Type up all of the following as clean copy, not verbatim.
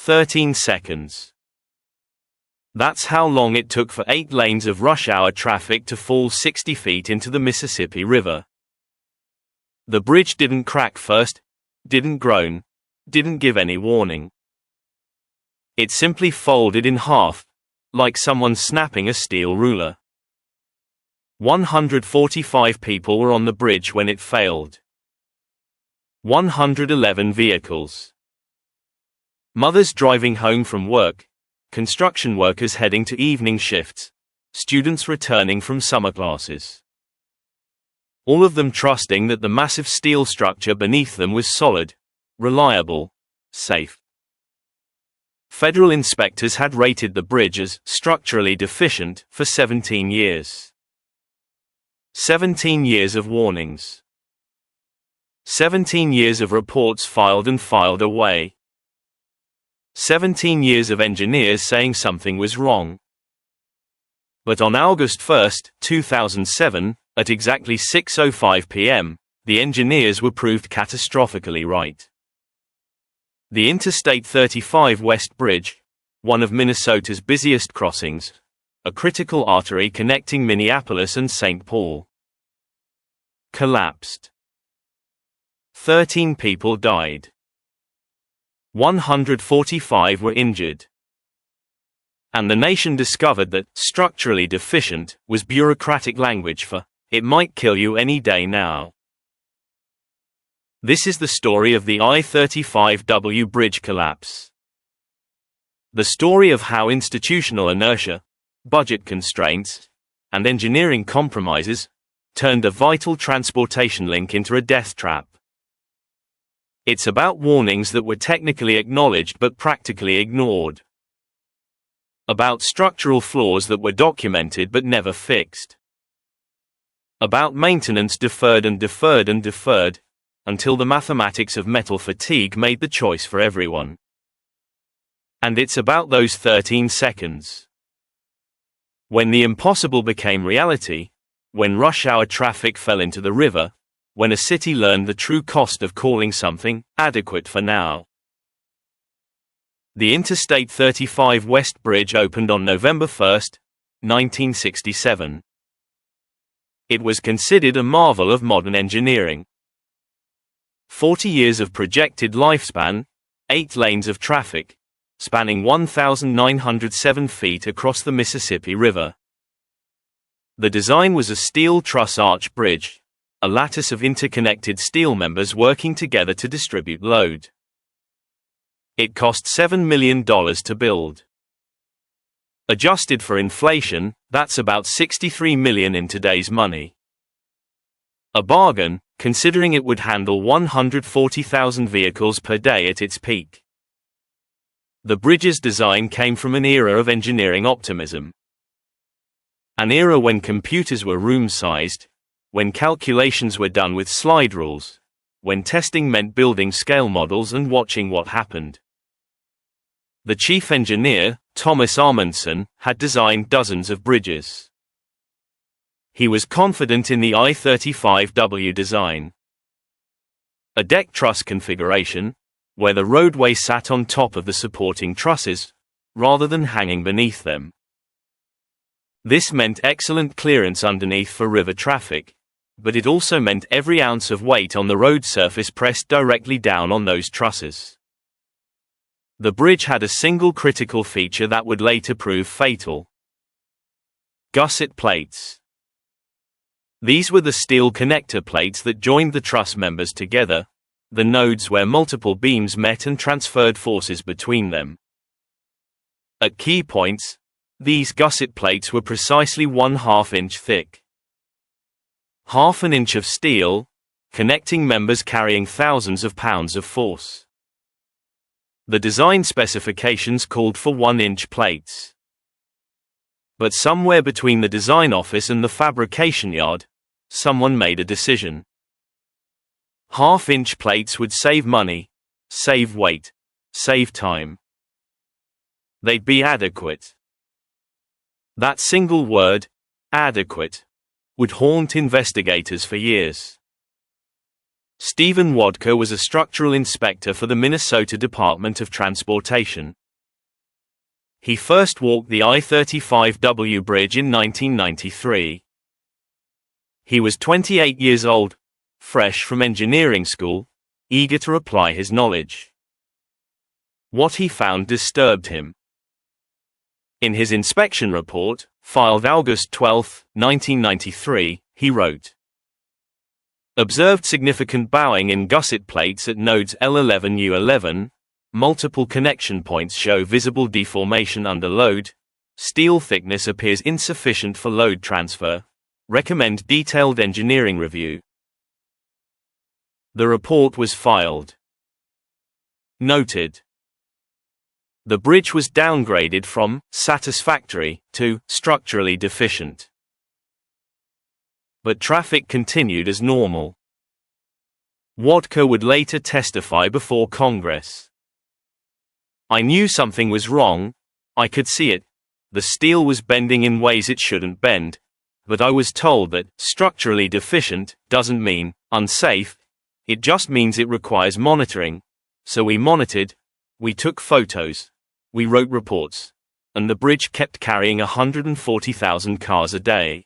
13 seconds. That's how long it took for 8 lanes of rush hour traffic to fall 60 feet into the Mississippi River. The bridge didn't crack first, didn't groan, didn't give any warning. It simply folded in half, like someone snapping a steel ruler. 145 people were on the bridge when it failed. 111 vehicles. Mothers driving home from work, construction workers heading to evening shifts, students returning from summer classes. All of them trusting that the massive steel structure beneath them was solid, reliable, safe. Federal inspectors had rated the bridge as structurally deficient for 17 years. 17 years of warnings. 17 years of reports filed and filed away. 17 years of engineers saying something was wrong. But on August 1, 2007, at exactly 6:05 p.m., the engineers were proved catastrophically right. The Interstate 35 West Bridge, one of Minnesota's busiest crossings, a critical artery connecting Minneapolis and St. Paul, collapsed. 13 people died. 145 were injured. And the nation discovered that structurally deficient was bureaucratic language for "it might kill you any day now." This is the story of the I-35W bridge collapse. The story of how institutional inertia, budget constraints, and engineering compromises turned a vital transportation link into a death trap. It's about warnings that were technically acknowledged but practically ignored. About structural flaws that were documented but never fixed. About maintenance deferred and deferred and deferred, until the mathematics of metal fatigue made the choice for everyone. And it's about those 13 seconds. When the impossible became reality, when rush hour traffic fell into the river, when a city learned the true cost of calling something adequate for now. The Interstate 35 West Bridge opened on November 1, 1967. It was considered a marvel of modern engineering. 40 years of projected lifespan, 8 lanes of traffic, spanning 1,907 feet across the Mississippi River. The design was a steel truss arch bridge, a lattice of interconnected steel members working together to distribute load. It cost $7 million to build. Adjusted for inflation, that's about $63 million in today's money. A bargain, considering it would handle 140,000 vehicles per day at its peak. The bridge's design came from an era of engineering optimism. An era when computers were room-sized, when calculations were done with slide rules, when testing meant building scale models and watching what happened. The chief engineer, Thomas Amundsen, had designed dozens of bridges. He was confident in the I-35W design. A deck truss configuration, where the roadway sat on top of the supporting trusses, rather than hanging beneath them. This meant excellent clearance underneath for river traffic, but it also meant every ounce of weight on the road surface pressed directly down on those trusses. The bridge had a single critical feature that would later prove fatal. Gusset plates. These were the steel connector plates that joined the truss members together, the nodes where multiple beams met and transferred forces between them. At key points, these gusset plates were precisely 1/2 inch thick. 1/2 inch of steel, connecting members carrying thousands of pounds of force. The design specifications called for 1-inch plates. But somewhere between the design office and the fabrication yard, someone made a decision. 1/2 inch plates would save money, save weight, save time. They'd be adequate. That single word, adequate, would haunt investigators for years. Stephen Wadker was a structural inspector for the Minnesota Department of Transportation. He first walked the I-35W bridge in 1993. He was 28 years old, fresh from engineering school, eager to apply his knowledge. What he found disturbed him. In his inspection report, filed August 12, 1993, he wrote, "Observed significant bowing in gusset plates at nodes L11-U11, multiple connection points show visible deformation under load, steel thickness appears insufficient for load transfer, recommend detailed engineering review." The report was filed. Noted. The bridge was downgraded from satisfactory to structurally deficient. But traffic continued as normal. Wadker would later testify before Congress. "I knew something was wrong, I could see it. The steel was bending in ways it shouldn't bend, but I was told that structurally deficient doesn't mean unsafe, it just means it requires monitoring. So we monitored, we took photos, we wrote reports, and the bridge kept carrying 140,000 cars a day."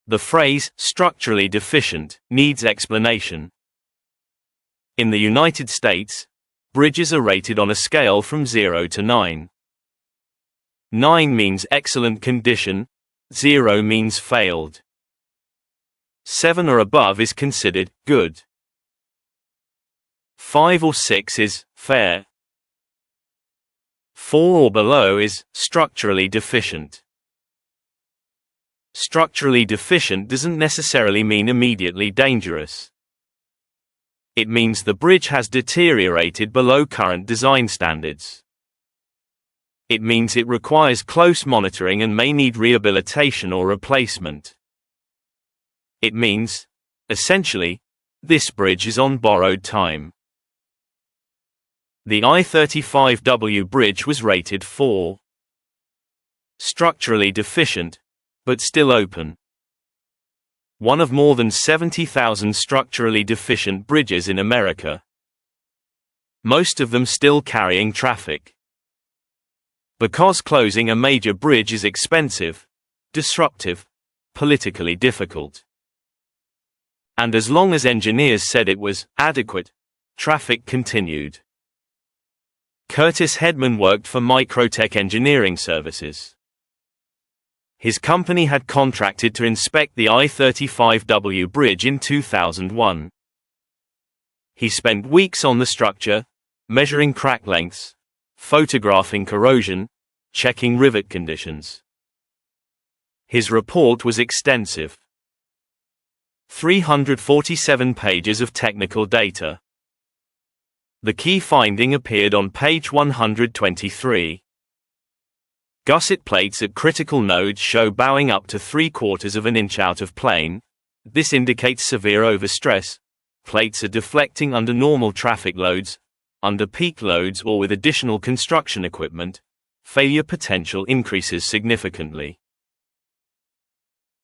The phrase, structurally deficient, needs explanation. In the United States, bridges are rated on a scale from 0 to 9. 9 means excellent condition, 0 means failed. 7 or above is considered good. 5 or 6 is fair. 4 or below is structurally deficient. Structurally deficient doesn't necessarily mean immediately dangerous. It means the bridge has deteriorated below current design standards. It means it requires close monitoring and may need rehabilitation or replacement. It means, essentially, this bridge is on borrowed time. The I-35W bridge was rated 4. Structurally deficient, but still open. One of more than 70,000 structurally deficient bridges in America. Most of them still carrying traffic. Because closing a major bridge is expensive, disruptive, politically difficult. And as long as engineers said it was adequate, traffic continued. Curtis Hedman worked for Microtech Engineering Services. His company had contracted to inspect the I-35W bridge in 2001. He spent weeks on the structure, measuring crack lengths, photographing corrosion, checking rivet conditions. His report was extensive. 347 pages of technical data. The key finding appeared on page 123. Gusset plates at critical nodes show bowing up to 3/4 of an inch out of plane. This indicates severe overstress. Plates are deflecting under normal traffic loads, under peak loads or with additional construction equipment. Failure potential increases significantly.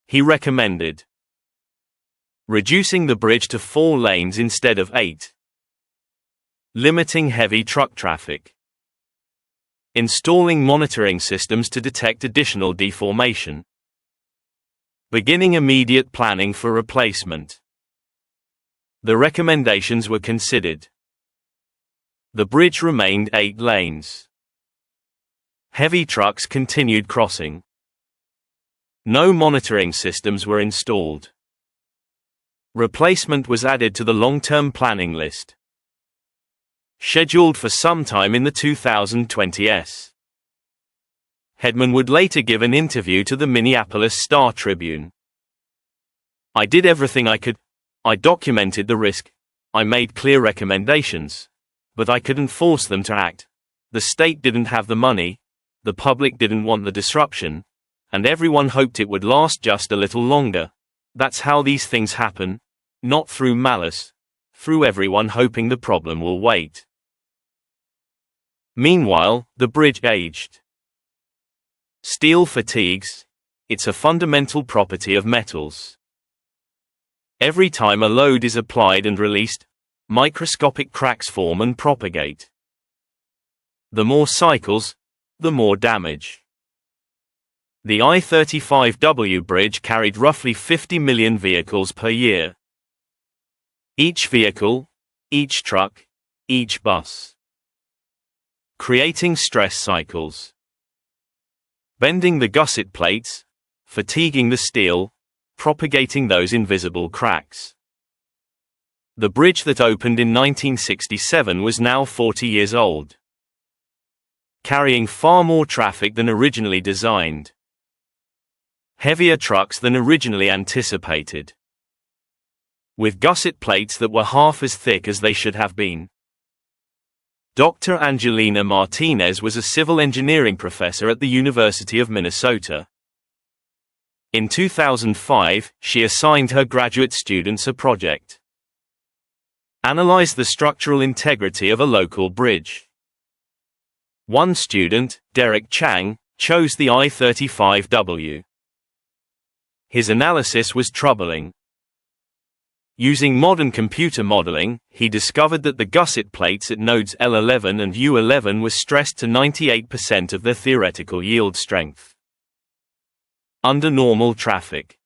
He recommended reducing the bridge to 4 lanes instead of 8. Limiting heavy truck traffic. Installing monitoring systems to detect additional deformation. Beginning immediate planning for replacement. The recommendations were considered. The bridge remained 8 lanes. Heavy trucks continued crossing. No monitoring systems were installed. Replacement was added to the long-term planning list. Scheduled for sometime in the 2020s. Hedman would later give an interview to the Minneapolis Star-Tribune. "I did everything I could. I documented the risk. I made clear recommendations. But I couldn't force them to act. The state didn't have the money, the public didn't want the disruption, and everyone hoped it would last just a little longer. That's how these things happen, not through malice, through everyone hoping the problem will wait." Meanwhile, the bridge aged. Steel fatigues. It's a fundamental property of metals. Every time a load is applied and released, microscopic cracks form and propagate. The more cycles, the more damage. The I-35W bridge carried roughly 50 million vehicles per year. Each vehicle, each truck, each bus. Creating stress cycles. Bending the gusset plates, fatiguing the steel, propagating those invisible cracks. The bridge that opened in 1967 was now 40 years old, carrying far more traffic than originally designed. Heavier trucks than originally anticipated. With gusset plates that were half as thick as they should have been. Dr. Angelina Martinez was a civil engineering professor at the University of Minnesota. In 2005, she assigned her graduate students a project. Analyze the structural integrity of a local bridge. One student, Derek Chang, chose the I-35W. His analysis was troubling. Using modern computer modeling, he discovered that the gusset plates at nodes L11 and U11 were stressed to 98% of their theoretical yield strength. Under normal traffic.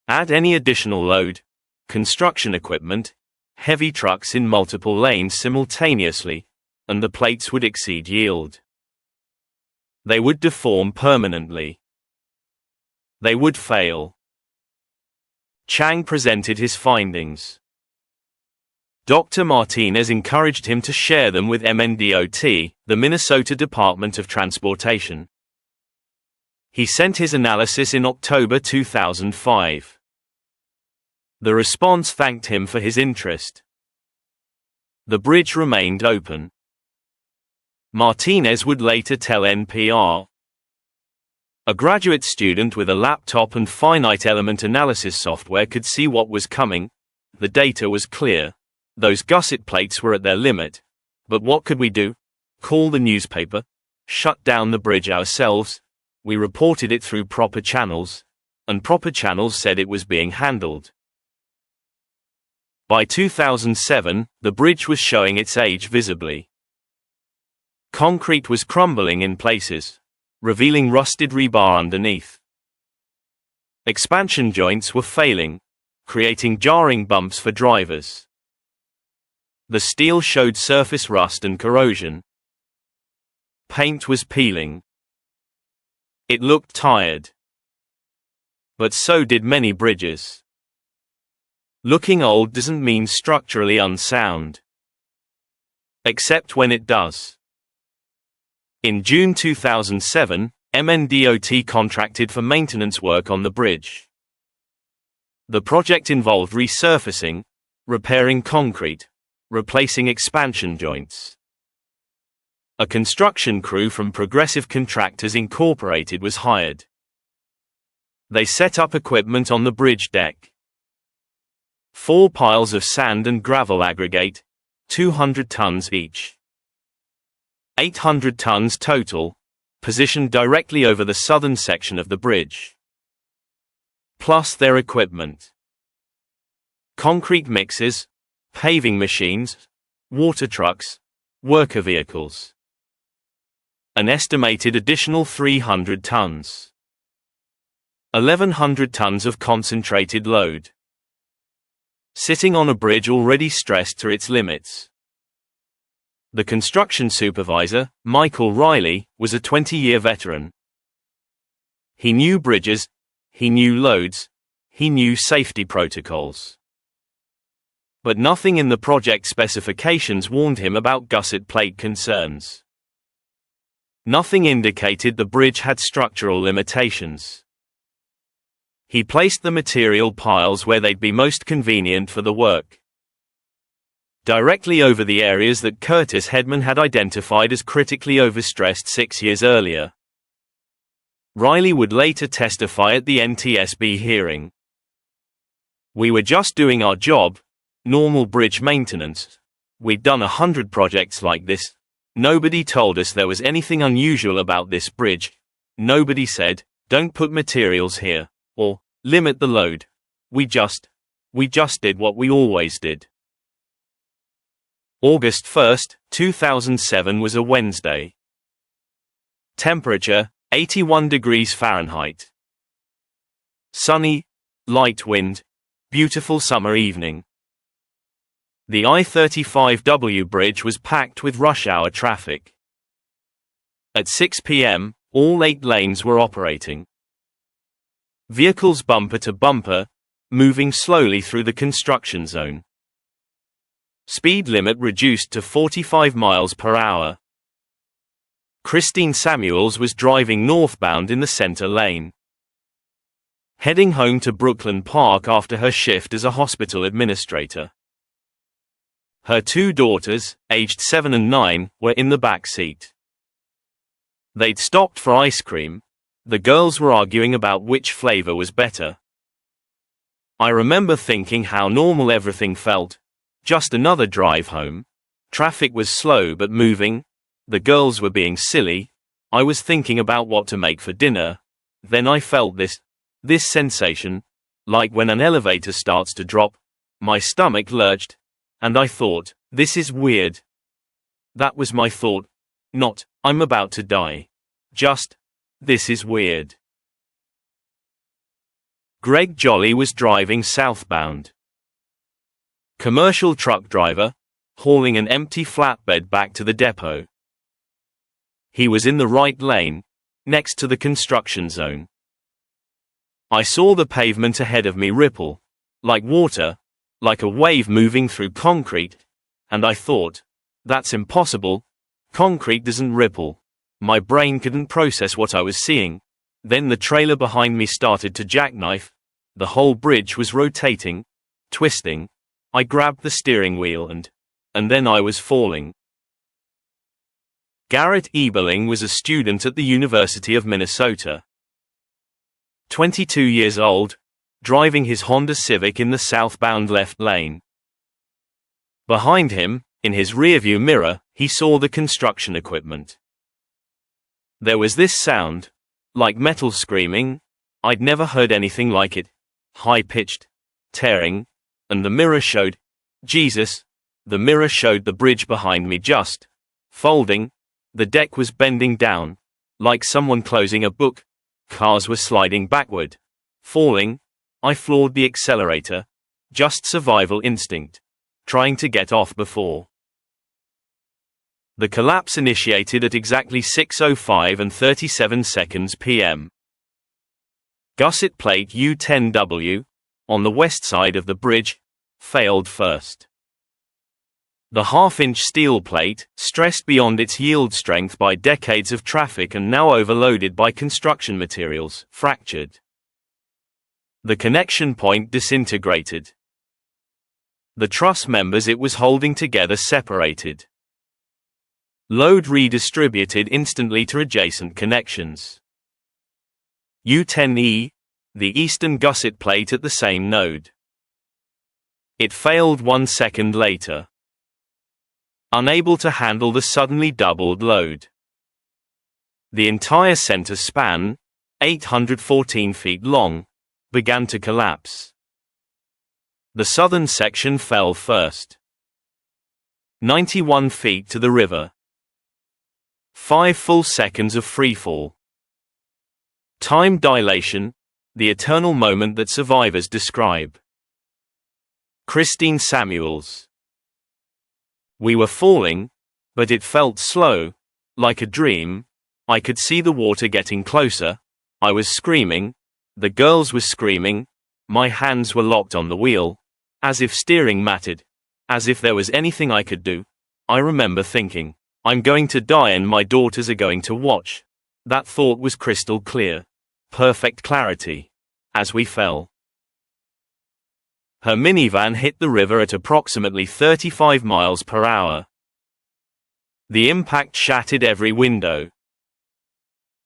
Add any additional load, construction equipment, heavy trucks in multiple lanes simultaneously, and the plates would exceed yield. They would deform permanently. They would fail. Chang presented his findings. Dr. Martinez encouraged him to share them with MNDOT, the Minnesota Department of Transportation. He sent his analysis in October 2005. The response thanked him for his interest. The bridge remained open. Martinez would later tell NPR. A graduate student with a laptop and finite element analysis software could see what was coming. The data was clear. Those gusset plates were at their limit. But what could we do? Call the newspaper? Shut down the bridge ourselves? We reported it through proper channels, and proper channels said it was being handled. By 2007, the bridge was showing its age visibly. Concrete was crumbling in places, revealing rusted rebar underneath. Expansion joints were failing, creating jarring bumps for drivers. The steel showed surface rust and corrosion. Paint was peeling. It looked tired. But so did many bridges. Looking old doesn't mean structurally unsound. Except when it does. In June 2007, MNDOT contracted for maintenance work on the bridge. The project involved resurfacing, repairing concrete, replacing expansion joints. A construction crew from Progressive Contractors Incorporated was hired. They set up equipment on the bridge deck. 4 piles of sand and gravel aggregate, 200 tons each. 800 tons total, positioned directly over the southern section of the bridge. Plus their equipment. Concrete mixers, paving machines, water trucks, worker vehicles. An estimated additional 300 tons. 1,100 tons of concentrated load. Sitting on a bridge already stressed to its limits. The construction supervisor, Michael Riley, was a 20-year veteran. He knew bridges, he knew loads, he knew safety protocols. But nothing in the project specifications warned him about gusset plate concerns. Nothing indicated the bridge had structural limitations. He placed the material piles where they'd be most convenient for the work. Directly over the areas that Curtis Hedman had identified as critically overstressed 6 years earlier. Riley would later testify at the NTSB hearing. We were just doing our job, normal bridge maintenance. We'd done 100 projects like this. Nobody told us there was anything unusual about this bridge. Nobody said, don't put materials here, or limit the load. We just We just did what we always did. August 1, 2007 was a Wednesday. Temperature, 81 degrees Fahrenheit. Sunny, light wind, beautiful summer evening. The I-35W bridge was packed with rush hour traffic. At 6 p.m., all 8 lanes were operating. Vehicles bumper to bumper, moving slowly through the construction zone. Speed limit reduced to 45 miles per hour. Christine Samuels was driving northbound in the center lane, heading home to Brooklyn Park after her shift as a hospital administrator. Her 2 daughters, aged 7 and 9, were in the back seat. They'd stopped for ice cream. The girls were arguing about which flavor was better. I remember thinking how normal everything felt. Just another drive home. Traffic was slow but moving. The girls were being silly. I was thinking about what to make for dinner. Then I felt this sensation, like when an elevator starts to drop. My stomach lurched, and I thought, this is weird. That was my thought. Not, I'm about to die. Just, this is weird. Greg Jolly was driving southbound. Commercial truck driver, hauling an empty flatbed back to the depot. He was in the right lane, next to the construction zone. I saw the pavement ahead of me ripple, like water, like a wave moving through concrete, and I thought, that's impossible. Concrete doesn't ripple. My brain couldn't process what I was seeing. Then the trailer behind me started to jackknife. The whole bridge was rotating, twisting. I grabbed the steering wheel and then I was falling. Garrett Eberling was a student at the University of Minnesota. 22 years old, driving his Honda Civic in the southbound left lane. Behind him, in his rearview mirror, he saw the construction equipment. There was this sound, like metal screaming. I'd never heard anything like it. High-pitched, tearing, and the mirror showed, Jesus, the mirror showed the bridge behind me just folding. The deck was bending down, like someone closing a book. Cars were sliding backward, falling. I floored the accelerator. Just survival instinct. Trying to get off before. The collapse initiated at exactly 6:05 and 37 seconds p.m. Gusset plate U10W, on the west side of the bridge, failed first. The half-inch steel plate, stressed beyond its yield strength by decades of traffic and now overloaded by construction materials, fractured. The connection point disintegrated. The truss members it was holding together separated. Load redistributed instantly to adjacent connections. U10E, the eastern gusset plate at the same node. It failed 1 second later. Unable to handle the suddenly doubled load. The entire center span, 814 feet long, began to collapse. The southern section fell first. 91 feet to the river. 5 full seconds of freefall. Time dilation, the eternal moment that survivors describe. Christine Samuels. We were falling, but it felt slow, like a dream. I could see the water getting closer. I was screaming. The girls were screaming. My hands were locked on the wheel, as if steering mattered, as if there was anything I could do. I remember thinking, I'm going to die and my daughters are going to watch. That thought was crystal clear. Perfect clarity. As we fell. Her minivan hit the river at approximately 35 miles per hour. The impact shattered every window.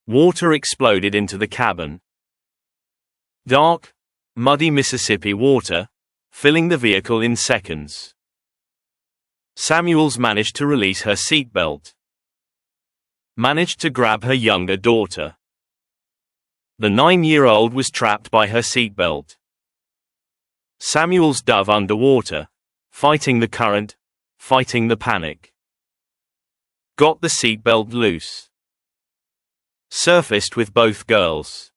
Water exploded into the cabin. Dark, muddy Mississippi water, filling the vehicle in seconds. Samuels managed to release her seatbelt. Managed to grab her younger daughter. The 9-year-old was trapped by her seatbelt. Samuel's dove underwater. Fighting the current. Fighting the panic. Got the seatbelt loose. Surfaced with both girls.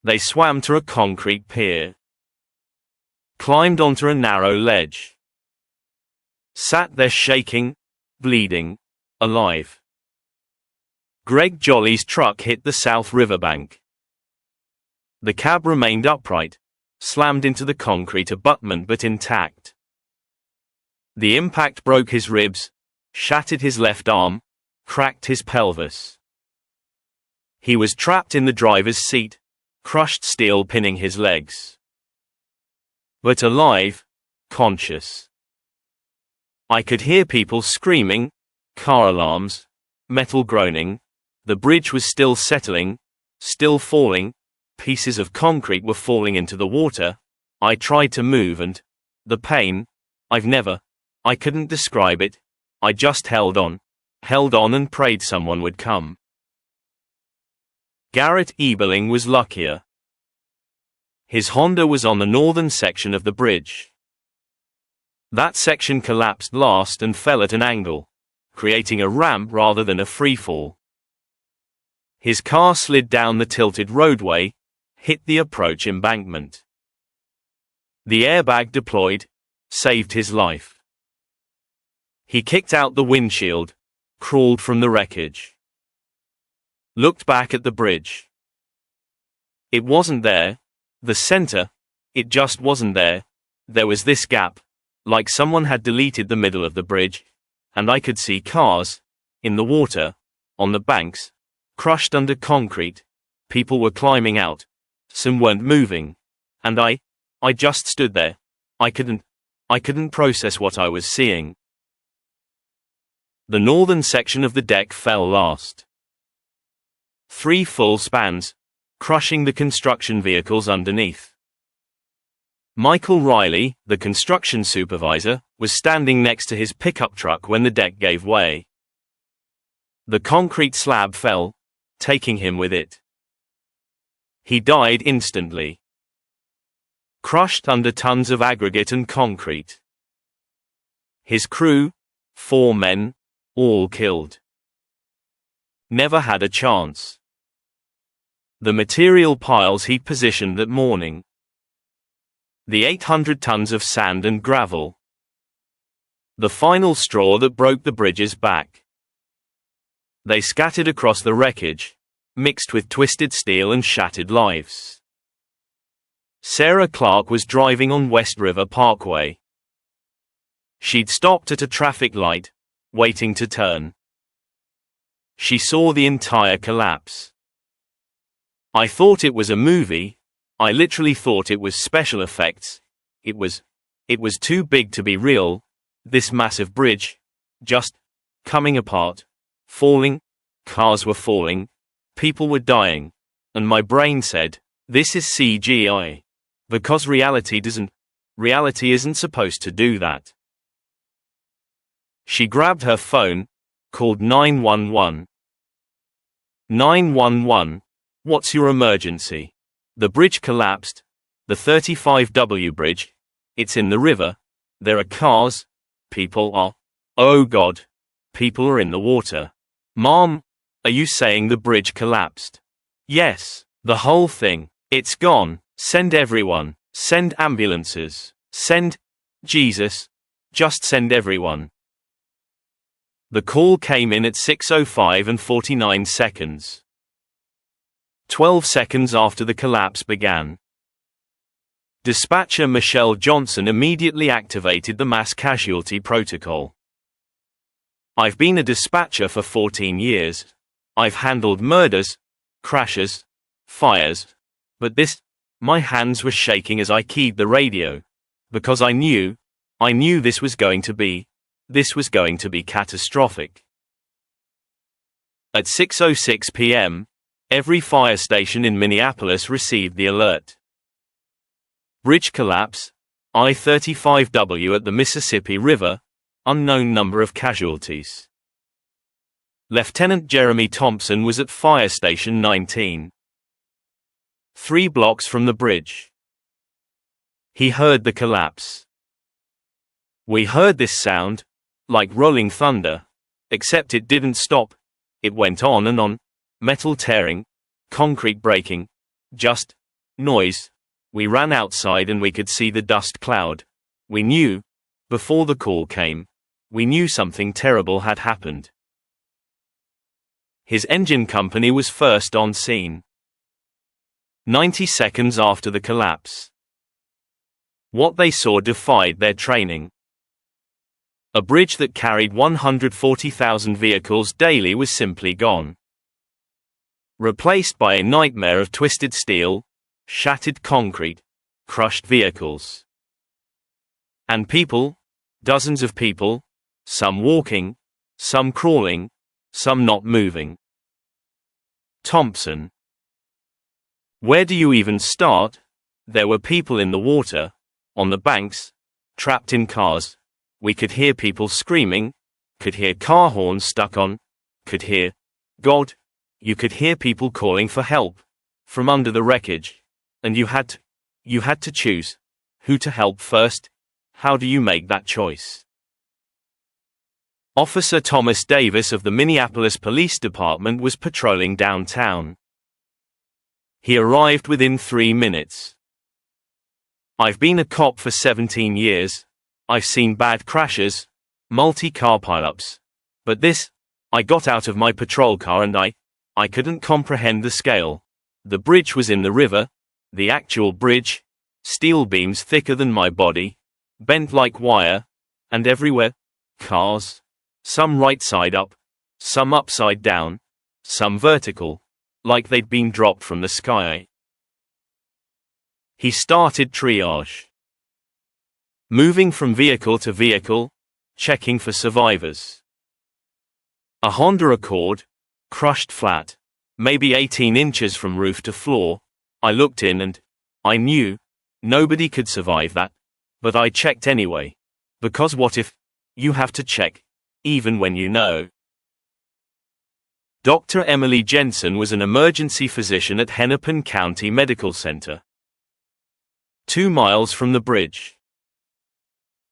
They swam to a concrete pier. Climbed onto a narrow ledge. Sat there shaking, bleeding, alive. Greg Jolly's truck hit the South Riverbank. The cab remained upright, slammed into the concrete abutment but intact. The impact broke his ribs, shattered his left arm, cracked his pelvis. He was trapped in the driver's seat, crushed steel pinning his legs. But alive, conscious. I could hear people screaming, car alarms, metal groaning. The bridge was still settling, still falling, pieces of concrete were falling into the water. I tried to move and the pain, I couldn't describe it. I just held on and prayed someone would come. Garrett Eberling was luckier. His Honda was on the northern section of the bridge. That section collapsed last and fell at an angle, creating a ramp rather than a freefall. His car slid down the tilted roadway, hit the approach embankment. The airbag deployed, saved his life. He kicked out the windshield, crawled from the wreckage. Looked back at the bridge. It wasn't there. The center, it just wasn't there. There was this gap, like someone had deleted the middle of the bridge, and I could see cars, in the water, on the banks, crushed under concrete. People were climbing out. Some weren't moving. And I just stood there. I couldn't process what I was seeing. The northern section of the deck fell last. 3 full spans, crushing the construction vehicles underneath. Michael Riley, the construction supervisor, was standing next to his pickup truck when the deck gave way. The concrete slab fell, taking him with it. He died instantly. Crushed under tons of aggregate and concrete. His crew, 4 men, all killed. Never had a chance. The material piles he positioned that morning. The 800 tons of sand and gravel. The final straw that broke the bridge's back. They scattered across the wreckage, mixed with twisted steel and shattered lives. Sarah Clark was driving on West River Parkway. She'd stopped at a traffic light, waiting to turn. She saw the entire collapse. I thought it was a movie. I literally thought it was special effects. It was too big to be real. This massive bridge, just coming apart, falling, cars were falling, people were dying, and my brain said, this is CGI. Because reality isn't supposed to do that. She grabbed her phone, called 911. 911, what's your emergency? The bridge collapsed, the 35W bridge, it's in the river, there are cars, people are, oh God, people are in the water. Mom, are you saying the bridge collapsed? Yes, the whole thing, it's gone, send everyone, send ambulances, send, Jesus, just send everyone. The call came in at 6:05 and 49 seconds. 12 seconds after the collapse began. Dispatcher Michelle Johnson immediately activated the mass casualty protocol. I've been a dispatcher for 14 years. I've handled murders, crashes, fires, but my hands were shaking as I keyed the radio. Because I knew this was going to be catastrophic. At 6:06 p.m., every fire station in Minneapolis received the alert. Bridge collapse, I-35W at the Mississippi River, unknown number of casualties. Lieutenant Jeremy Thompson was at Fire Station 19. 3 blocks from the bridge. He heard the collapse. We heard this sound, like rolling thunder, except it didn't stop. It went on and on, metal tearing, concrete breaking, just noise. We ran outside and we could see the dust cloud. We knew, before the call came, we knew something terrible had happened. His engine company was first on scene. 90 seconds after the collapse. What they saw defied their training. A bridge that carried 140,000 vehicles daily was simply gone. Replaced by a nightmare of twisted steel, shattered concrete, crushed vehicles. And people, dozens of people, some walking, some crawling, some not moving. Thompson. Where do you even start? There were people in the water, on the banks, trapped in cars. We could hear people screaming, could hear car horns stuck on, could hear, God, you could hear people calling for help, from under the wreckage. And you had to choose, who to help first. How do you make that choice? Officer Thomas Davis of the Minneapolis Police Department was patrolling downtown. He arrived within 3 minutes. I've been a cop for 17 years. I've seen bad crashes, multi-car pileups. But this, I got out of my patrol car and I couldn't comprehend the scale. The bridge was in the river, the actual bridge, steel beams thicker than my body, bent like wire, and everywhere, cars. Some right side up, some upside down, some vertical, like they'd been dropped from the sky. He started triage. Moving from vehicle to vehicle, checking for survivors. A Honda Accord, crushed flat, maybe 18 inches from roof to floor. I looked in and I knew nobody could survive that, but I checked anyway. Because what if you have to check, even when you know? Dr. Emily Jensen was an emergency physician at Hennepin County Medical Center, 2 miles from the bridge.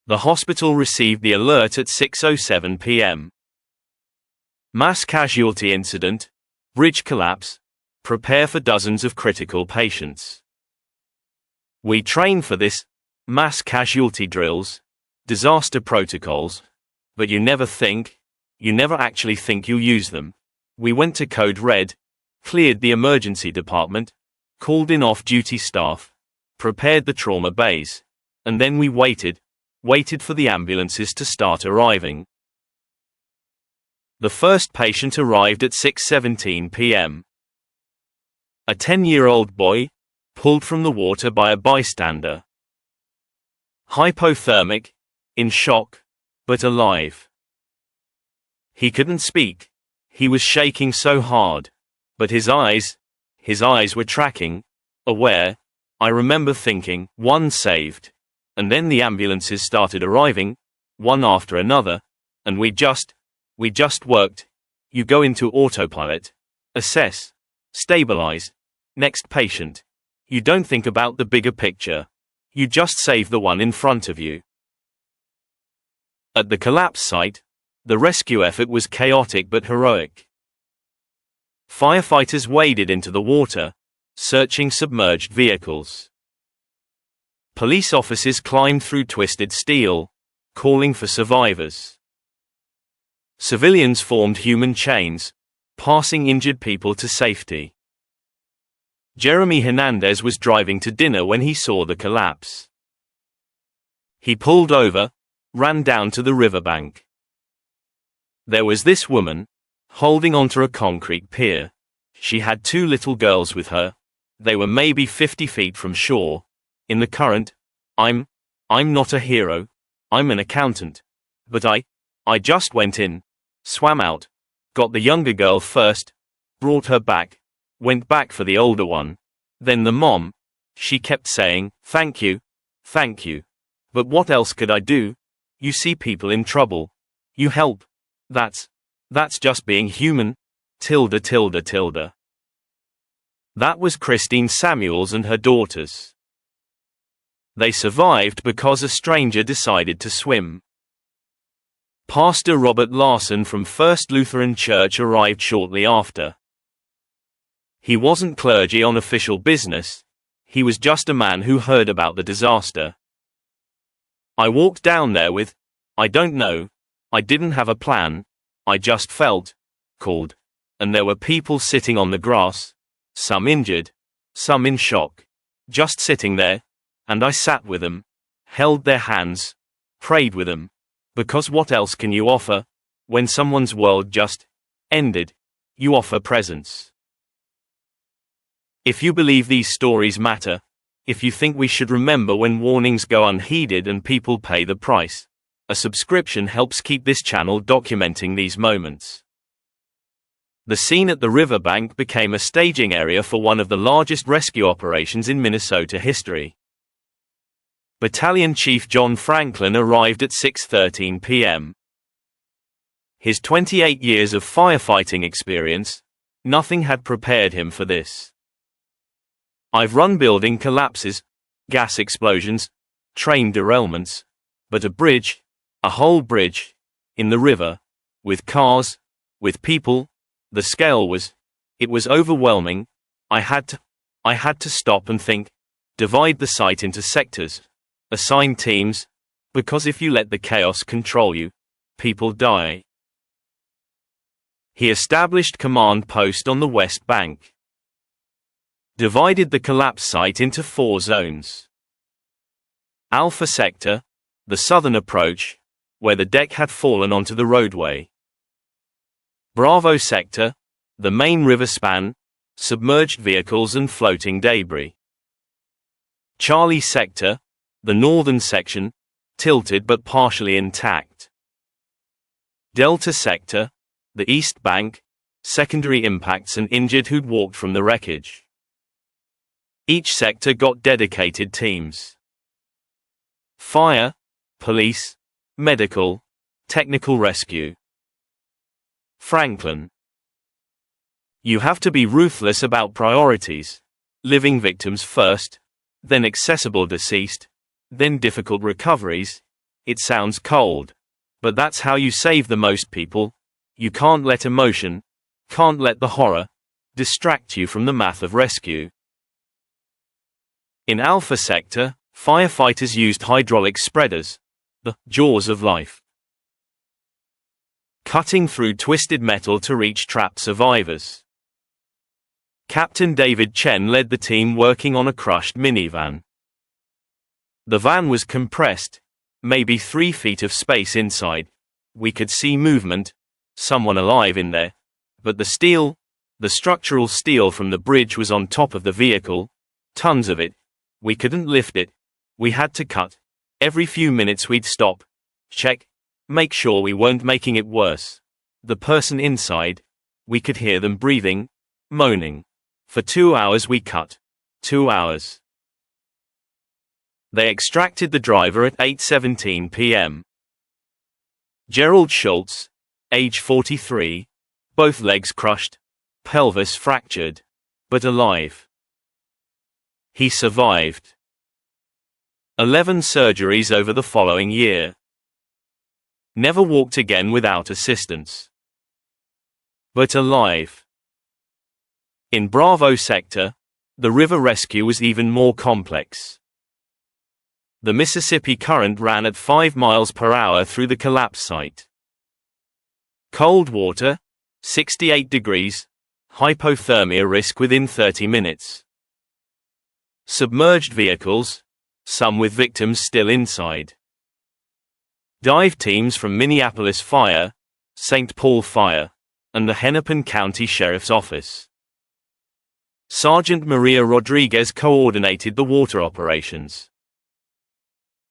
The hospital received the alert at 6:07 p.m. Mass casualty incident, bridge collapse, prepare for dozens of critical patients. We train for this, mass casualty drills, disaster protocols, but you never actually think you'll use them. We went to Code Red, cleared the emergency department, called in off-duty staff, prepared the trauma bays, and then we waited for the ambulances to start arriving. The first patient arrived at 6:17 p.m. A 10-year-old boy, pulled from the water by a bystander. Hypothermic, in shock, but alive. He couldn't speak. He was shaking so hard. But his eyes were tracking, aware. I remember thinking, one saved. And then the ambulances started arriving, one after another, and we just worked. You go into autopilot, assess, stabilize, next patient. You don't think about the bigger picture. You just save the one in front of you. At the collapse site, the rescue effort was chaotic but heroic. Firefighters waded into the water, searching submerged vehicles. Police officers climbed through twisted steel, calling for survivors. Civilians formed human chains, passing injured people to safety. Jeremy Hernandez was driving to dinner when he saw the collapse. He pulled over, ran down to the riverbank. There was this woman, holding onto a concrete pier. She had 2 little girls with her. They were maybe 50 feet from shore. In the current, I'm not a hero. I'm an accountant. But I just went in, swam out, got the younger girl first, brought her back, went back for the older one. Then the mom, she kept saying, thank you. But what else could I do? You see people in trouble. You help. That's just being human. Tilda. That was Christine Samuels and her daughters. They survived because a stranger decided to swim. Pastor Robert Larson from First Lutheran Church arrived shortly after. He wasn't clergy on official business. He was just a man who heard about the disaster. I walked down there with, I don't know, I didn't have a plan, I just felt called. And there were people sitting on the grass, some injured, some in shock, just sitting there, and I sat with them, held their hands, prayed with them, because what else can you offer when someone's world just ended? You offer presence. If you believe these stories matter, if you think we should remember when warnings go unheeded and people pay the price, a subscription helps keep this channel documenting these moments. The scene at the riverbank became a staging area for one of the largest rescue operations in Minnesota history. Battalion Chief John Franklin arrived at 6:13 p.m. His 28 years of firefighting experience, nothing had prepared him for this. I've run building collapses, gas explosions, train derailments, but a bridge, a whole bridge, in the river, with cars, with people, the scale it was overwhelming. I had to stop and think, divide the site into sectors, assign teams, because if you let the chaos control you, people die. He established command post on the west bank. Divided the collapse site into 4 zones. Alpha Sector, the southern approach, where the deck had fallen onto the roadway. Bravo Sector, the main river span, submerged vehicles and floating debris. Charlie Sector, the northern section, tilted but partially intact. Delta Sector, the east bank, secondary impacts and injured who'd walked from the wreckage. Each sector got dedicated teams. Fire, police, medical, technical rescue. Franklin. You have to be ruthless about priorities. Living victims first, then accessible deceased, then difficult recoveries. It sounds cold, but that's how you save the most people. You can't let emotion, can't let the horror, distract you from the math of rescue. In Alpha Sector, firefighters used hydraulic spreaders, the jaws of life, cutting through twisted metal to reach trapped survivors. Captain David Chen led the team working on a crushed minivan. The van was compressed, maybe 3 feet of space inside. We could see movement, someone alive in there, but the structural steel from the bridge was on top of the vehicle, tons of it. We couldn't lift it. We had to cut. Every few minutes we'd stop, check, make sure we weren't making it worse. The person inside, we could hear them breathing, moaning. For 2 hours we cut. 2 hours. They extracted the driver at 8:17 p.m. Gerald Schultz, age 43, both legs crushed, pelvis fractured, but alive. He survived. 11 surgeries over the following year. Never walked again without assistance. But alive. In Bravo Sector, the river rescue was even more complex. The Mississippi current ran at 5 miles per hour through the collapse site. Cold water, 68 degrees, hypothermia risk within 30 minutes. Submerged vehicles, some with victims still inside. Dive teams from Minneapolis Fire, St. Paul Fire, and the Hennepin County Sheriff's Office. Sergeant Maria Rodriguez coordinated the water operations.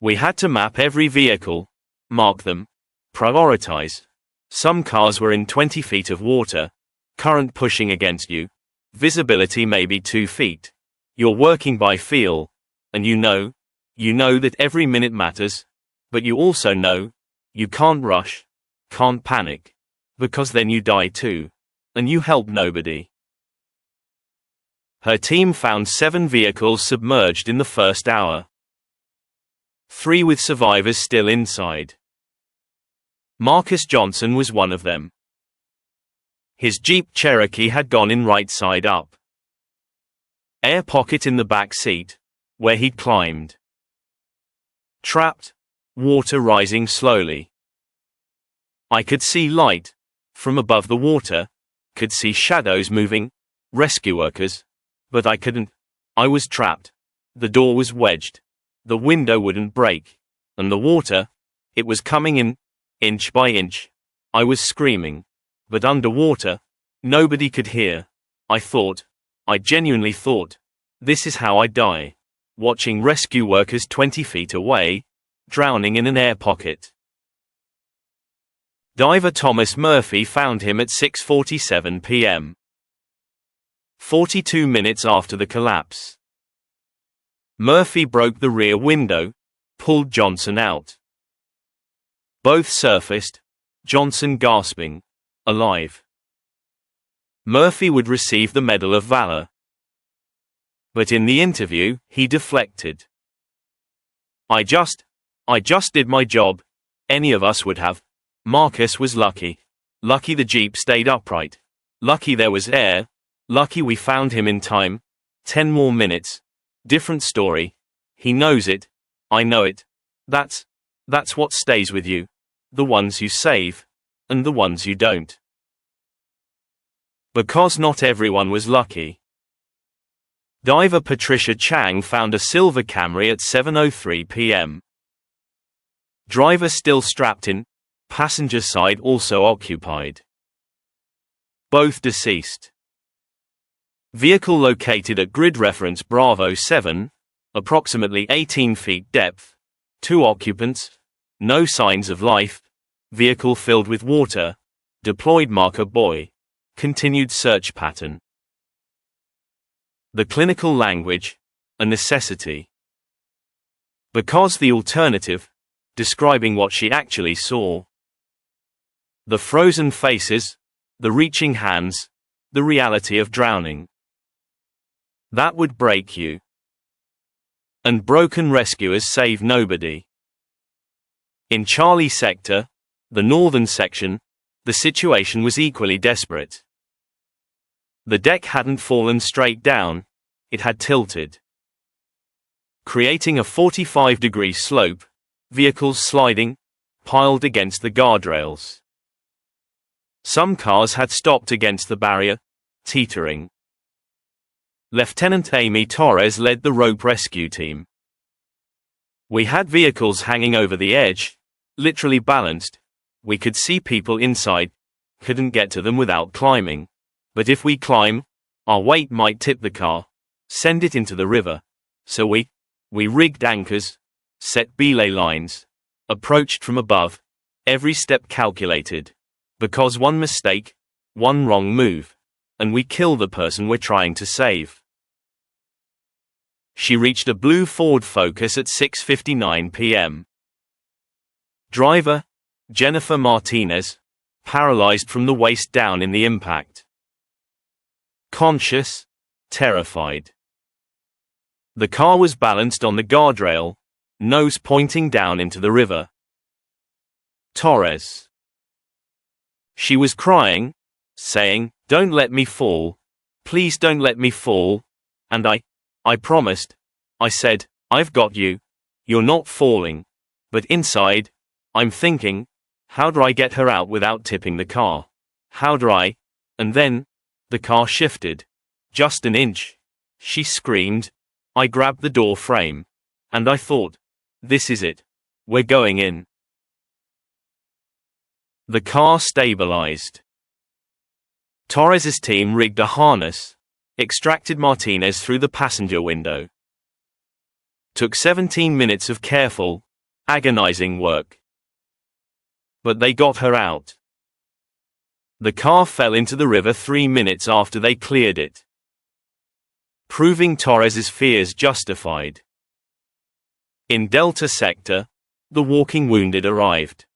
We had to map every vehicle, mark them, prioritize. Some cars were in 20 feet of water, current pushing against you, visibility maybe 2 feet. You're working by feel, and you know that every minute matters, but you also know, you can't rush, can't panic, because then you die too, and you help nobody. Her team found 7 vehicles submerged in the first hour. 3 with survivors still inside. Marcus Johnson was one of them. His Jeep Cherokee had gone in right side up. Air pocket in the back seat, where he'd climbed. Trapped, water rising slowly. I could see light from above the water, could see shadows moving, rescue workers, but I couldn't. I was trapped. The door was wedged. The window wouldn't break. And the water, it was coming in, inch by inch. I was screaming. But underwater, nobody could hear. I genuinely thought, this is how I die. Watching rescue workers 20 feet away, drowning in an air pocket. Diver Thomas Murphy found him at 6:47 p.m. 42 minutes after the collapse. Murphy broke the rear window, pulled Johnson out. Both surfaced, Johnson gasping, alive. Murphy would receive the Medal of Valor. But in the interview, he deflected. I just did my job. Any of us would have. Marcus was lucky. Lucky the Jeep stayed upright. Lucky there was air. Lucky we found him in time. 10 more minutes. Different story. He knows it. I know it. That's what stays with you. The ones you save. And the ones you don't. Because not everyone was lucky. Diver Patricia Chang found a silver Camry at 7:03 p.m. Driver still strapped in, passenger side also occupied. Both deceased. Vehicle located at grid reference Bravo 7, approximately 18 feet depth, 2 occupants, no signs of life, vehicle filled with water, deployed marker buoy, continued search pattern. The clinical language, a necessity. Because the alternative, describing what she actually saw. The frozen faces, the reaching hands, the reality of drowning. That would break you. And broken rescuers save nobody. In Charlie sector, the northern section, the situation was equally desperate. The deck hadn't fallen straight down, it had tilted, creating a 45-degree slope, vehicles sliding, piled against the guardrails. Some cars had stopped against the barrier, teetering. Lieutenant Amy Torres led the rope rescue team. We had vehicles hanging over the edge, literally balanced. We could see people inside, couldn't get to them without climbing. But if we climb, our weight might tip the car, send it into the river. So we rigged anchors, set belay lines, approached from above, every step calculated. Because one mistake, one wrong move, and we kill the person we're trying to save. She reached a blue Ford Focus at 6:59 p.m. Driver, Jennifer Martinez, paralyzed from the waist down in the impact. Conscious, terrified. The car was balanced on the guardrail, nose pointing down into the river. Torres. She was crying, saying, "Don't let me fall. Please don't let me fall." And I promised. I said, "I've got you. You're not falling." But inside, I'm thinking, how do I get her out without tipping the car? How do I? And then, the car shifted. Just an inch. She screamed. I grabbed the door frame. And I thought, this is it. We're going in. The car stabilized. Torres's team rigged a harness, extracted Martinez through the passenger window. Took 17 minutes of careful, agonizing work. But they got her out. The car fell into the river 3 minutes after they cleared it, proving Torres's fears justified. In Delta sector, the walking wounded arrived.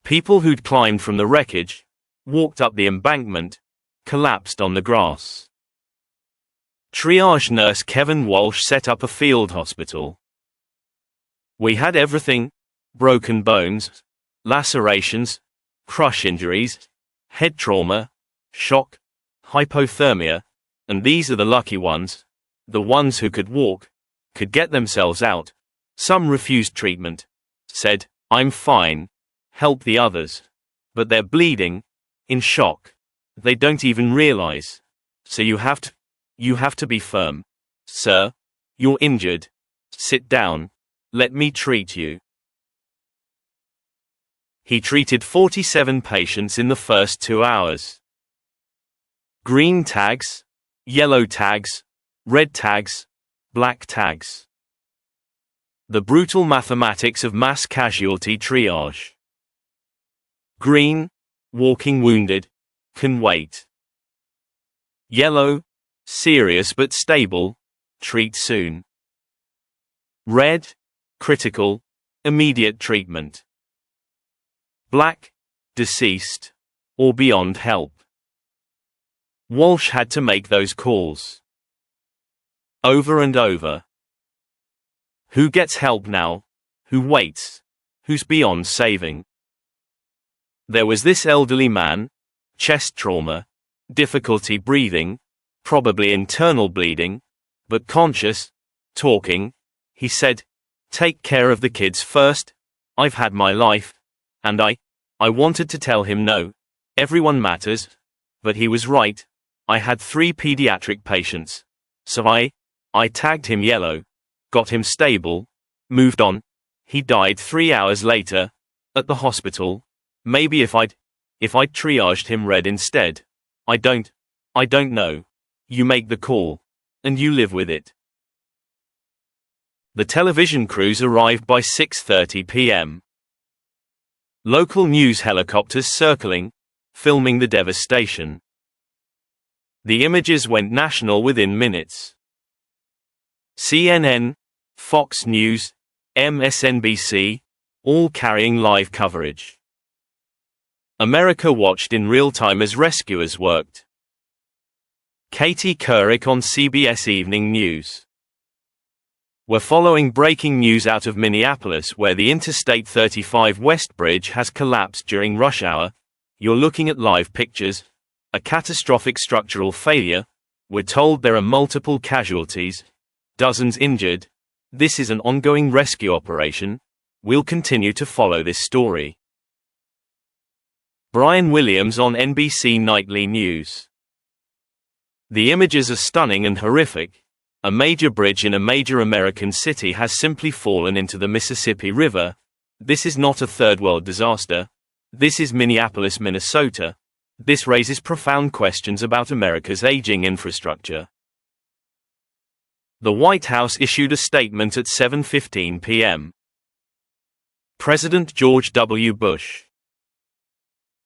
People who'd climbed from the wreckage, walked up the embankment, collapsed on the grass. Triage nurse Kevin Walsh set up a field hospital. We had everything: broken bones, lacerations, crush injuries, head trauma, shock, hypothermia, and these are the lucky ones, the ones who could walk, could get themselves out. Some refused treatment, said, "I'm fine, help the others." But they're bleeding, in shock. They don't even realize. So you have to be firm. "Sir, you're injured. Sit down. Let me treat you." He treated 47 patients in the first 2 hours. Green tags, yellow tags, red tags, black tags. The brutal mathematics of mass casualty triage. Green, walking wounded, can wait. Yellow, serious but stable, treat soon. Red, critical, immediate treatment. Black, deceased, or beyond help. Walsh had to make those calls. Over and over. Who gets help now? Who waits? Who's beyond saving? There was this elderly man, chest trauma, difficulty breathing, probably internal bleeding, but conscious, talking. He said, "Take care of the kids first. I've had my life." And I wanted to tell him no, everyone matters. But he was right. I had 3 pediatric patients. So I tagged him yellow, got him stable, moved on. He died 3 hours later, at the hospital. Maybe if I'd triaged him red instead. I don't know. You make the call, and you live with it. The television crews arrived by 6:30 p.m. Local news helicopters circling, filming the devastation. The images went national within minutes. CNN, Fox News, MSNBC, all carrying live coverage. America watched in real time as rescuers worked. Katie Couric on CBS Evening News. We're following breaking news out of Minneapolis, where the Interstate 35 West Bridge has collapsed during rush hour. You're looking at live pictures. A catastrophic structural failure. We're told there are multiple casualties, dozens injured. This is an ongoing rescue operation. We'll continue to follow this story. Brian Williams on NBC Nightly News. The images are stunning and horrific. A major bridge in a major American city has simply fallen into the Mississippi River. This is not a third world disaster. This is Minneapolis, Minnesota. This raises profound questions about America's aging infrastructure. The White House issued a statement at 7:15 p.m. President George W. Bush.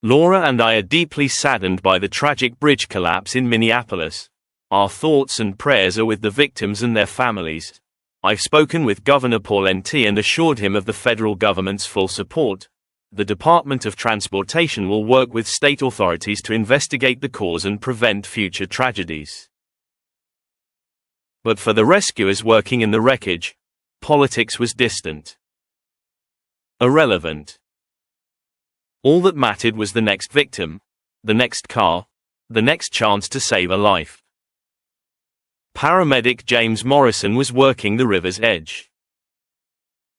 Laura and I are deeply saddened by the tragic bridge collapse in Minneapolis. Our thoughts and prayers are with the victims and their families. I've spoken with Governor Pawlenty and assured him of the federal government's full support. The Department of Transportation will work with state authorities to investigate the cause and prevent future tragedies. But for the rescuers working in the wreckage, politics was distant. Irrelevant. All that mattered was the next victim, the next car, the next chance to save a life. Paramedic James Morrison was working the river's edge.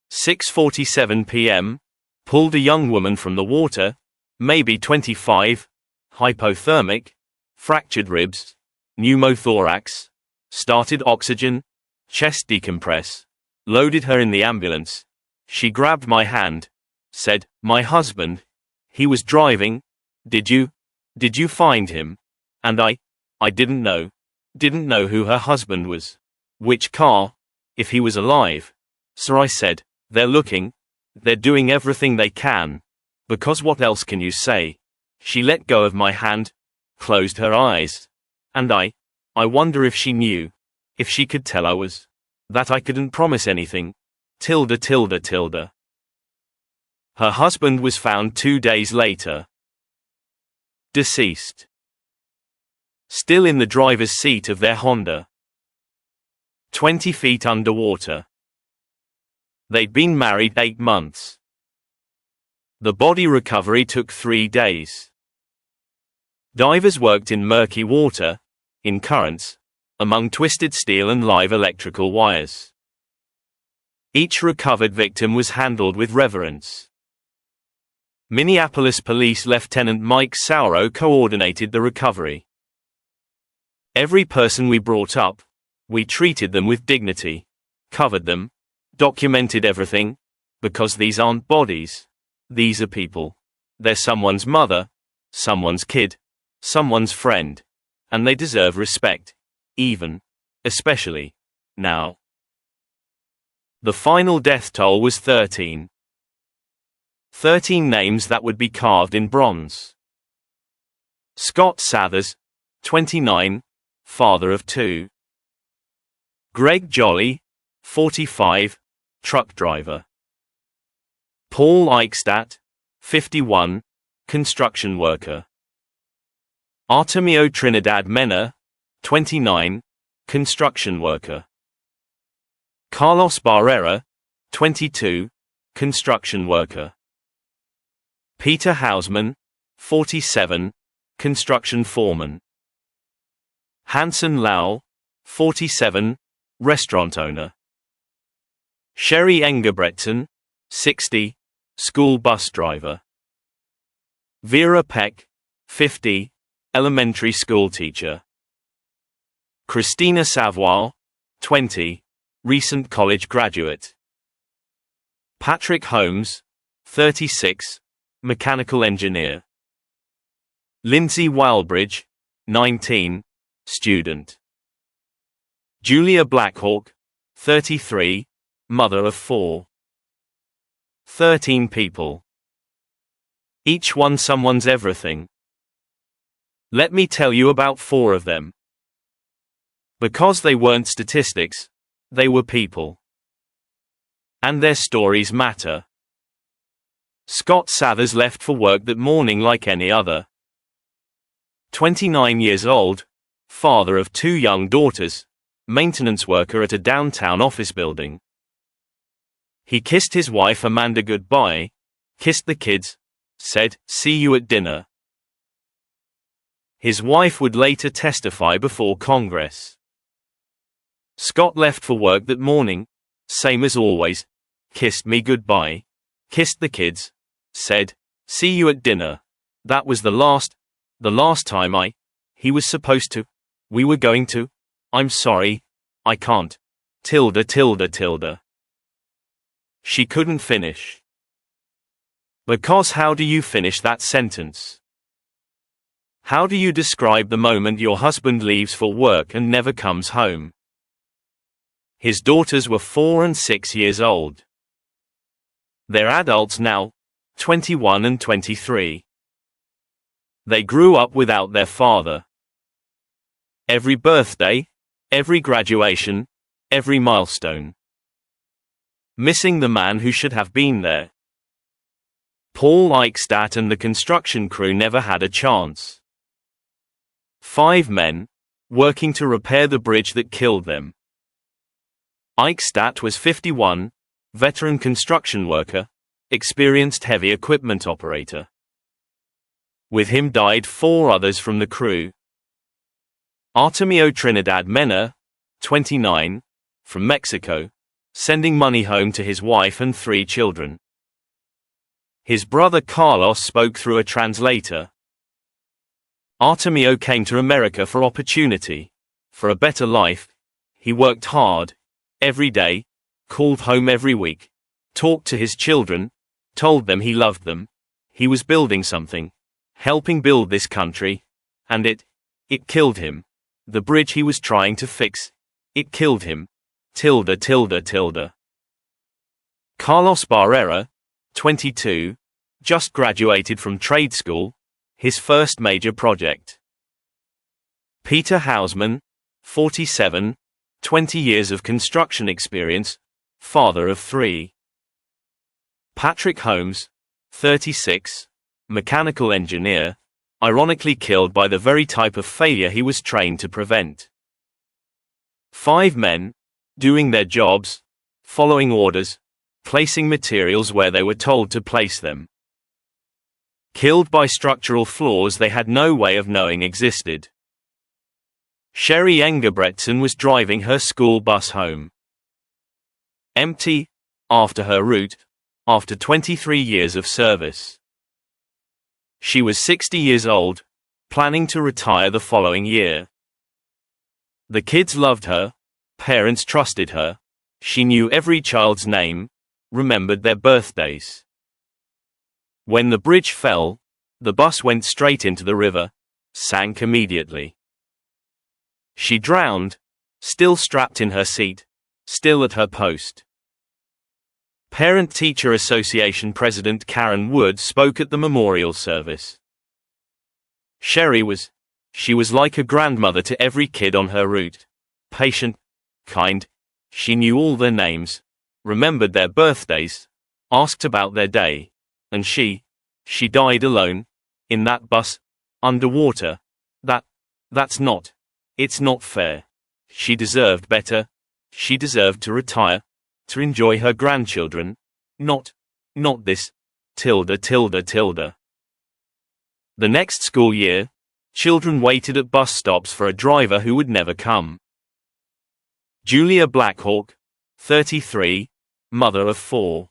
6:47 p.m., pulled a young woman from the water, maybe 25, hypothermic, fractured ribs, pneumothorax, started oxygen, chest decompress, loaded her in the ambulance. She grabbed my hand, said, "My husband. He was driving. Did you find him?" And I didn't know who her husband was. Which car? If he was alive. So I said, "They're looking. They're doing everything they can." Because what else can you say? She let go of my hand, closed her eyes. And I wonder if she knew. If she could tell that I couldn't promise anything. Tilde. Her husband was found 2 days later. Deceased. Still in the driver's seat of their Honda. 20 feet underwater. They'd been married 8 months. The body recovery took 3 days. Divers worked in murky water, in currents, among twisted steel and live electrical wires. Each recovered victim was handled with reverence. Minneapolis Police Lieutenant Mike Sauro coordinated the recovery. Every person we brought up, we treated them with dignity, covered them, documented everything, because these aren't bodies, these are people. They're someone's mother, someone's kid, someone's friend, and they deserve respect, even, especially, now. The final death toll was 13. 13 names that would be carved in bronze. Scott Sathers, 29, father of 2. Greg Jolly, 45, truck driver. Paul Eichstadt, 51, construction worker. Artemio Trinidad Mena, 29, construction worker. Carlos Barrera, 22, construction worker. Peter Hausman, 47, construction foreman. Hanson Lowell, 47, restaurant owner. Sherry Engebretson, 60, school bus driver. Vera Peck, 50, elementary school teacher. Christina Savoie, 20, recent college graduate. Patrick Holmes, 36, mechanical engineer. Lindsay Wildbridge, 19, student. Julia Blackhawk, 33, mother of 4. 13 people. Each one someone's everything. Let me tell you about 4 of them. Because they weren't statistics, they were people. And their stories matter. Scott Sathers left for work that morning like any other. 29 years old, father of 2 young daughters, maintenance worker at a downtown office building. He kissed his wife Amanda goodbye, kissed the kids, said, "See you at dinner." His wife would later testify before Congress. Scott left for work that morning, same as always, kissed me goodbye, kissed the kids, said, "See you at dinner." That was the last time he was supposed to, we were going to, I'm sorry, I can't, tilde tilde tilde. She couldn't finish. Because how do you finish that sentence? How do you describe the moment your husband leaves for work and never comes home? His daughters were 4 and 6 years old. They're adults now, 21 and 23. They grew up without their father. Every birthday, every graduation, every milestone. Missing the man who should have been there. Paul Eichstadt and the construction crew never had a chance. 5 men, working to repair the bridge that killed them. Eichstadt was 51, veteran construction worker, experienced heavy equipment operator. With him died 4 others from the crew. Artemio Trinidad Mena, 29, from Mexico, sending money home to his wife and 3 children. His brother Carlos spoke through a translator. Artemio came to America for opportunity, for a better life. He worked hard, every day, called home every week, talked to his children, told them he loved them. He was building something, helping build this country, and it killed him. The bridge he was trying to fix, it killed him. Tilde tilde tilde. Carlos Barrera, 22, just graduated from trade school, his first major project. Peter Hausman, 47, 20 years of construction experience, father of 3. Patrick Holmes, 36, mechanical engineer, ironically killed by the very type of failure he was trained to prevent. 5 men, doing their jobs, following orders, placing materials where they were told to place them. Killed by structural flaws they had no way of knowing existed. Sherry Engebretson was driving her school bus home. Empty, after her route, after 23 years of service. She was 60 years old, planning to retire the following year. The kids loved her, parents trusted her, she knew every child's name, remembered their birthdays. When the bridge fell, the bus went straight into the river, sank immediately. She drowned, still strapped in her seat, still at her post. Parent-Teacher Association President Karen Wood spoke at the memorial service. Sherry was like a grandmother to every kid on her route. Patient, kind, she knew all their names, remembered their birthdays, asked about their day, and she died alone, in that bus, underwater. It's not fair. She deserved better. She deserved to retire, to enjoy her grandchildren. Not this. The next school year, children waited at bus stops for a driver who would never come. Julia Blackhawk, 33, mother of 4.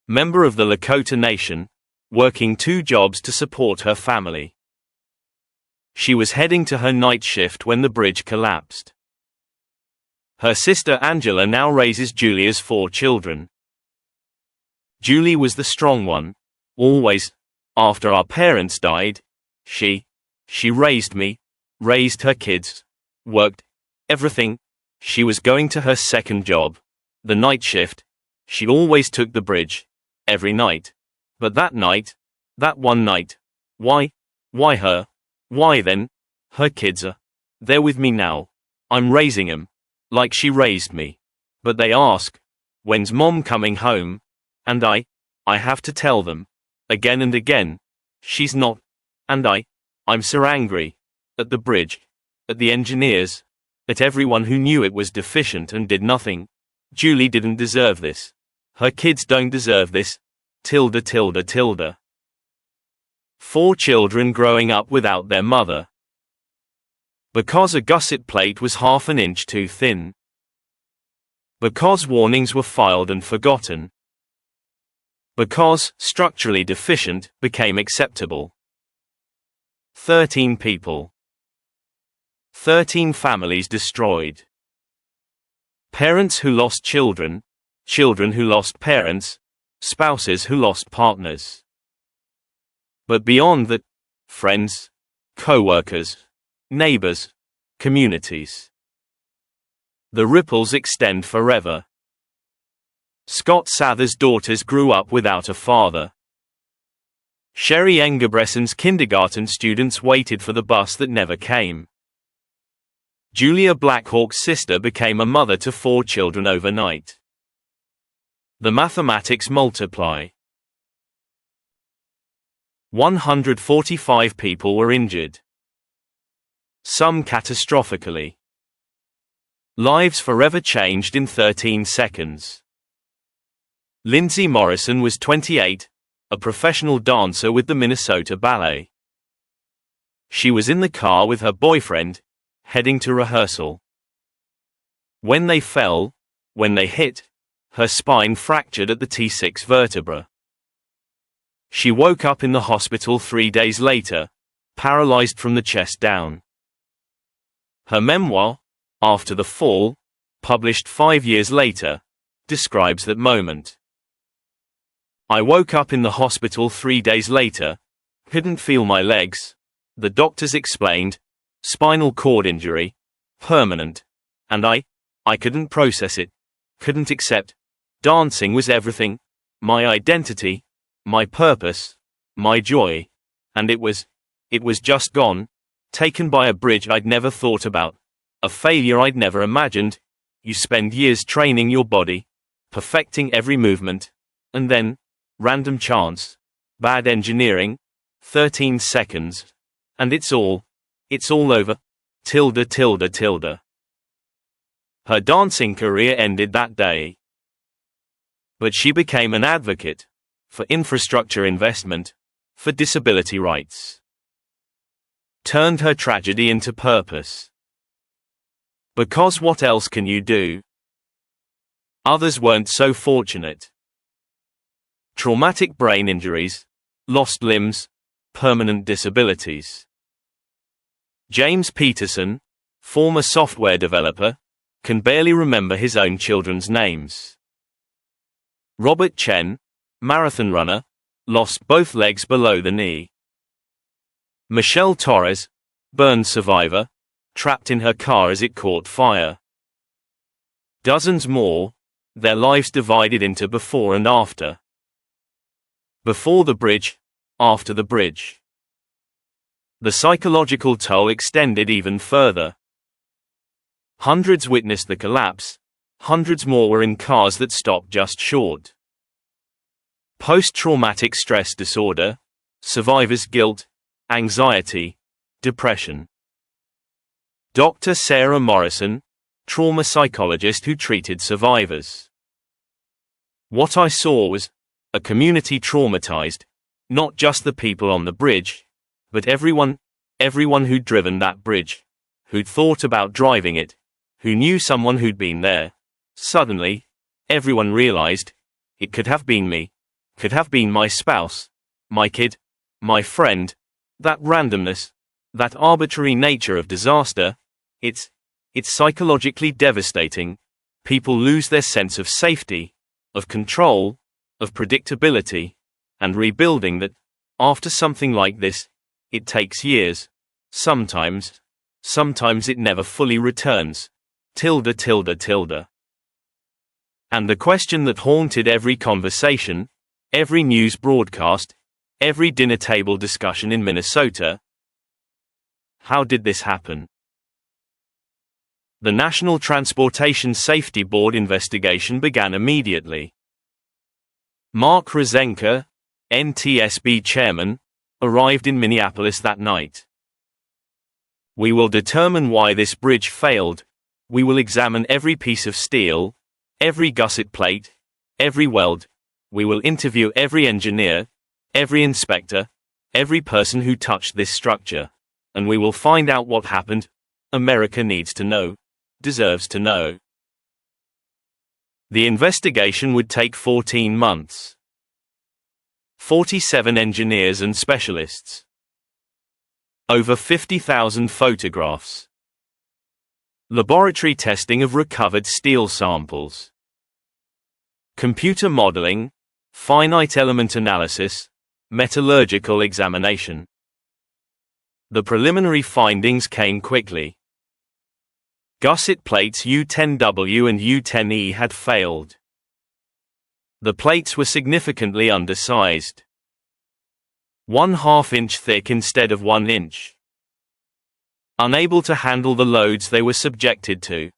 Member of the Lakota Nation, working 2 jobs to support her family. She was heading to her night shift when the bridge collapsed. Her sister Angela now raises Julia's 4 children. Julie was the strong one, always. After our parents died, she raised me, raised her kids, worked, everything. She was going to her second job, the night shift. She always took the bridge, every night. But that night, that one night, why her? Why then? Her kids they're with me now. I'm raising 'em, like she raised me. But they ask, when's mom coming home? And I have to tell them, again and again, she's not. And I'm so angry. At the bridge, at the engineers, at everyone who knew it was deficient and did nothing. Julie didn't deserve this. Her kids don't deserve this. 4 children growing up without their mother. Because a gusset plate was half an inch too thin. Because warnings were filed and forgotten. Because structurally deficient became acceptable. 13 people. 13 families destroyed. Parents who lost children, children who lost parents, spouses who lost partners. But beyond that, friends, co-workers, neighbors, communities. The ripples extend forever. Scott Sather's daughters grew up without a father. Sherry Engebresson's kindergarten students waited for the bus that never came. Julia Blackhawk's sister became a mother to 4 children overnight. The mathematics multiply. 145 people were injured. Some catastrophically. Lives forever changed in 13 seconds. Lindsay Morrison was 28, a professional dancer with the Minnesota Ballet. She was in the car with her boyfriend, heading to rehearsal. When they fell, when they hit, her spine fractured at the T6 vertebra. She woke up in the hospital 3 days later, paralyzed from the chest down. Her memoir, After the Fall, published 5 years later, describes that moment. I woke up in the hospital 3 days later, couldn't feel my legs. The doctors explained, spinal cord injury, permanent. And I couldn't process it, couldn't accept. Dancing was everything, my identity, my purpose, my joy. And it was just gone, taken by a bridge I'd never thought about, a failure I'd never imagined. You spend years training your body, perfecting every movement, and then, random chance, bad engineering, 13 seconds, and it's all over. Her dancing career ended that day. But she became an advocate for infrastructure investment, for disability rights. Turned her tragedy into purpose. Because what else can you do? Others weren't so fortunate. Traumatic brain injuries, lost limbs, permanent disabilities. James Peterson, former software developer, can barely remember his own children's names. Robert Chen, marathon runner, lost both legs below the knee. Michelle Torres, burn survivor, trapped in her car as it caught fire. Dozens more, their lives divided into before and after. Before the bridge, after the bridge. The psychological toll extended even further. Hundreds witnessed the collapse, hundreds more were in cars that stopped just short. Post-traumatic stress disorder, survivor's guilt, anxiety, depression. Dr. Sarah Morrison, trauma psychologist who treated survivors. What I saw was a community traumatized, not just the people on the bridge, but everyone who'd driven that bridge, who'd thought about driving it, who knew someone who'd been there. Suddenly, everyone realized, it could have been me, could have been my spouse, my kid, my friend. That randomness, that arbitrary nature of disaster, it's psychologically devastating. People lose their sense of safety, of control, of predictability, and rebuilding that, after something like this, it takes years. Sometimes it never fully returns. And the question that haunted every conversation, every news broadcast, every dinner table discussion in Minnesota: how did this happen? The National Transportation Safety Board investigation began immediately. Mark Rosenka, NTSB chairman, arrived in Minneapolis that night. We will determine why this bridge failed. We will examine every piece of steel, every gusset plate, every weld. We will interview every engineer, every inspector, every person who touched this structure. And we will find out what happened. America needs to know, deserves to know. The investigation would take 14 months. 47 engineers and specialists. Over 50,000 photographs. Laboratory testing of recovered steel samples. Computer modeling, finite element analysis, metallurgical examination. The preliminary findings came quickly. Gusset plates U10W and U10E had failed. The plates were significantly undersized. 1/2 inch thick instead of 1 inch. Unable to handle the loads they were subjected to.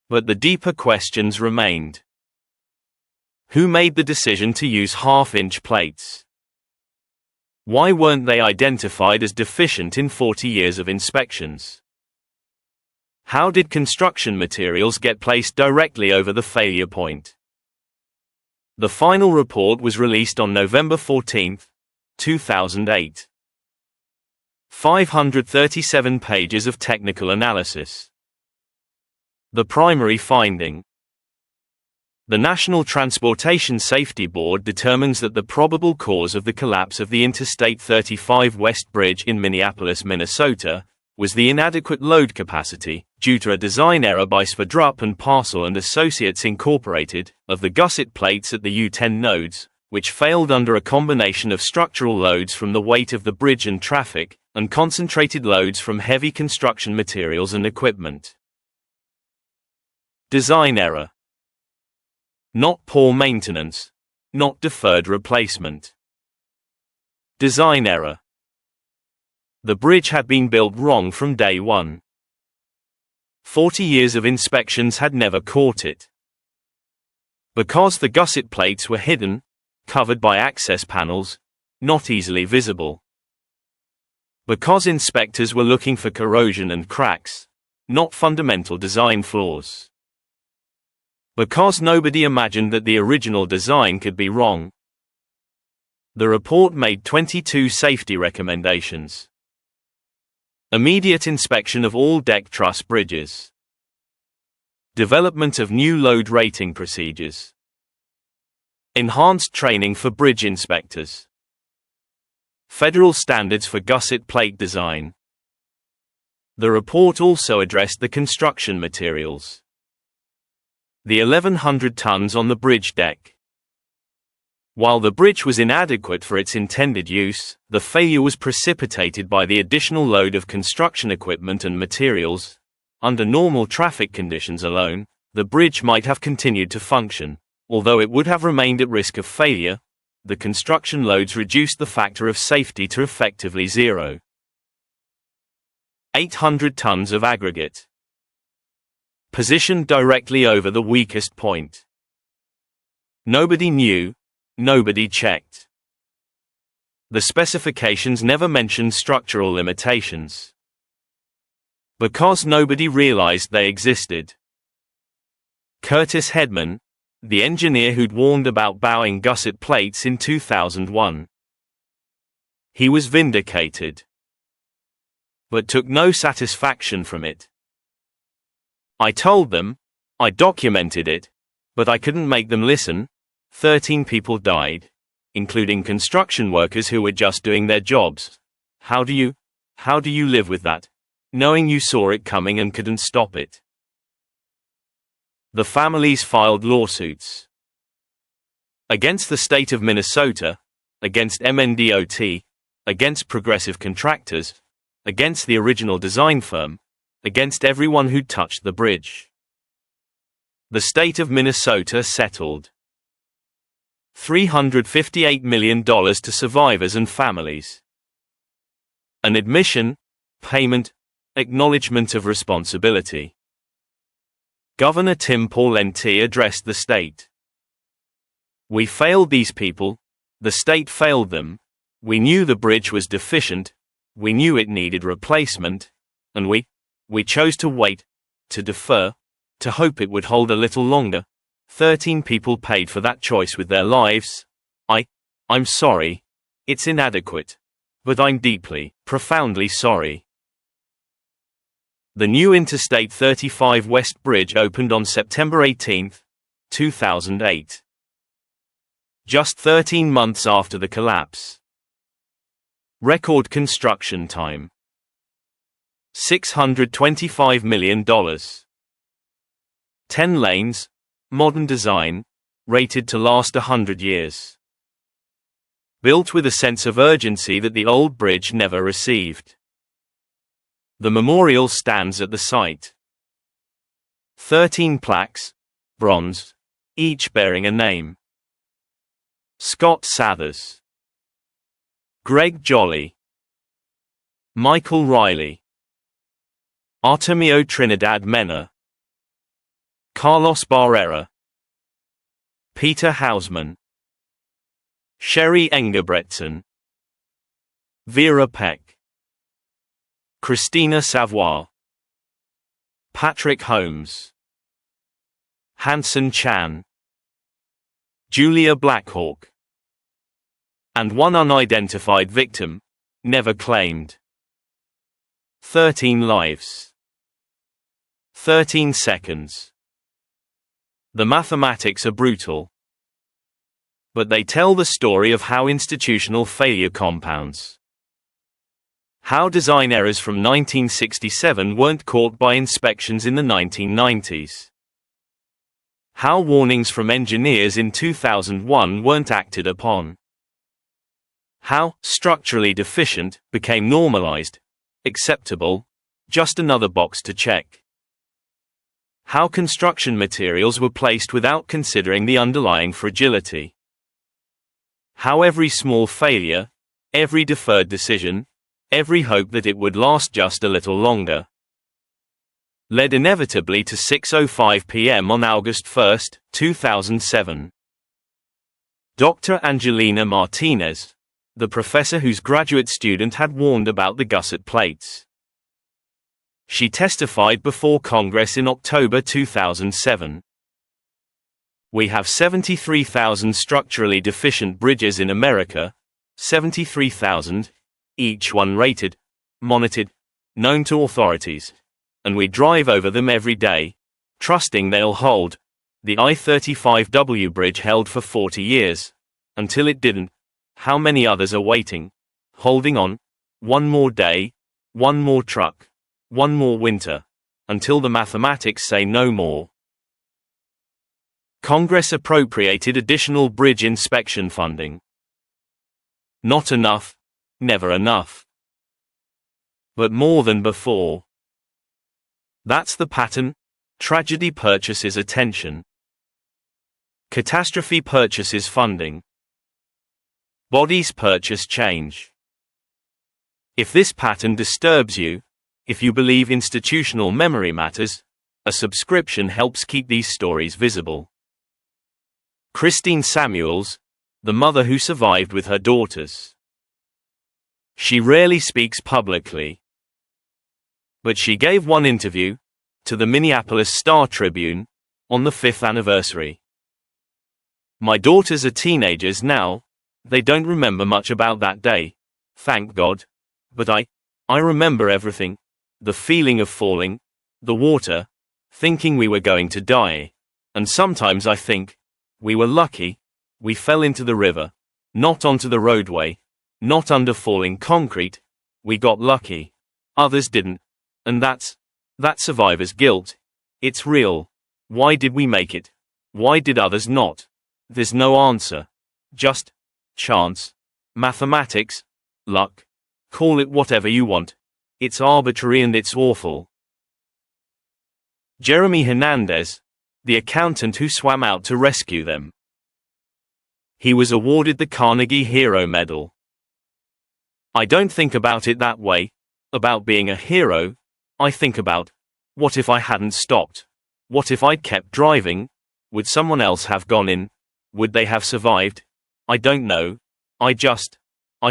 But the deeper questions remained. Who made the decision to use 1/2 inch plates? Why weren't they identified as deficient in 40 years of inspections? How did construction materials get placed directly over the failure point? The final report was released on November 14, 2008. 537 pages of technical analysis. The primary finding. The National Transportation Safety Board determines that the probable cause of the collapse of the Interstate 35 West Bridge in Minneapolis, Minnesota, was the inadequate load capacity, due to a design error by Sverdrup and Parcel and Associates Incorporated, of the gusset plates at the U10 nodes, which failed under a combination of structural loads from the weight of the bridge and traffic, and concentrated loads from heavy construction materials and equipment. Design error. Not poor maintenance. Not deferred replacement. Design error. The bridge had been built wrong from day one. 40 years of inspections had never caught it. Because the gusset plates were hidden, covered by access panels, not easily visible. Because inspectors were looking for corrosion and cracks, not fundamental design flaws. Because nobody imagined that the original design could be wrong. The report made 22 safety recommendations. Immediate inspection of all deck truss bridges. Development of new load rating procedures. Enhanced training for bridge inspectors. Federal standards for gusset plate design. The report also addressed the construction materials. The 1,100 tons on the bridge deck. While the bridge was inadequate for its intended use, the failure was precipitated by the additional load of construction equipment and materials. Under normal traffic conditions alone, the bridge might have continued to function, although it would have remained at risk of failure. The construction loads reduced the factor of safety to effectively zero. 800 tons of aggregate. Positioned directly over the weakest point. Nobody knew, nobody checked. The specifications never mentioned structural limitations. Because nobody realized they existed. Curtis Hedman, the engineer who'd warned about bowing gusset plates in 2001. He was vindicated, but took no satisfaction from it. I told them, I documented it, but I couldn't make them listen. 13 people died, including construction workers who were just doing their jobs. How do you live with that, knowing you saw it coming and couldn't stop it? The families filed lawsuits against the state of Minnesota, against MNDOT, against progressive contractors, against the original design firm, against everyone who'd touched the bridge. The state of Minnesota settled $358 million to survivors and families. An admission, payment, acknowledgement of responsibility. Governor Tim Pawlenty addressed the state. We failed these people, the state failed them, we knew the bridge was deficient, we knew it needed replacement, and we chose to wait, to defer, to hope it would hold a little longer. 13 people paid for that choice with their lives. I'm sorry. It's inadequate. But I'm deeply, profoundly sorry. The new Interstate 35 West Bridge opened on September 18, 2008. Just 13 months after the collapse. Record construction time. $625 million. 10 lanes, modern design, rated to last 100 years. Built with a sense of urgency that the old bridge never received. The memorial stands at the site. 13 plaques, bronze, each bearing a name. Scott Sathers, Greg Jolly, Michael Riley, Artemio Trinidad Mena, Carlos Barrera, Peter Hausman, Sherry Engebretson, Vera Peck, Christina Savoy, Patrick Holmes, Hanson Chan, Julia Blackhawk, and one unidentified victim, never claimed. 13 lives. 13 seconds. The mathematics are brutal. But they tell the story of how institutional failure compounds. How design errors from 1967 weren't caught by inspections in the 1990s. How warnings from engineers in 2001 weren't acted upon. How structurally deficient became normalized, acceptable, just another box to check. How construction materials were placed without considering the underlying fragility. How every small failure, every deferred decision, every hope that it would last just a little longer, led inevitably to 6:05 p.m. on August 1, 2007. Dr. Angelina Martinez, the professor whose graduate student had warned about the gusset plates. She testified before Congress in October 2007. We have 73,000 structurally deficient bridges in America, 73,000, each one rated, monitored, known to authorities, and we drive over them every day, trusting they'll hold. The I-35W bridge held for 40 years, until it didn't. How many others are waiting, holding on, one more day, one more truck, one more winter, until the mathematics say no more. Congress appropriated additional bridge inspection funding. Not enough, never enough. But more than before. That's the pattern. Tragedy purchases attention. Catastrophe purchases funding. Bodies purchase change. If this pattern disturbs you, if you believe institutional memory matters, a subscription helps keep these stories visible. Christine Samuels, the mother who survived with her daughters. She rarely speaks publicly. But she gave one interview, to the Minneapolis Star-Tribune, on the 5th anniversary. My daughters are teenagers now, they don't remember much about that day, thank God. But I remember everything. The feeling of falling, the water, thinking we were going to die. And sometimes I think, we were lucky, we fell into the river, not onto the roadway, not under falling concrete, we got lucky. Others didn't. And that's survivor's guilt. It's real. Why did we make it? Why did others not? There's no answer. Just chance, mathematics, luck. Call it whatever you want. It's arbitrary and it's awful. Jeremy Hernandez, the accountant who swam out to rescue them. He was awarded the Carnegie Hero Medal. I don't think about it that way, about being a hero. I think about, what if I hadn't stopped? What if I'd kept driving? Would someone else have gone in? Would they have survived? I don't know. I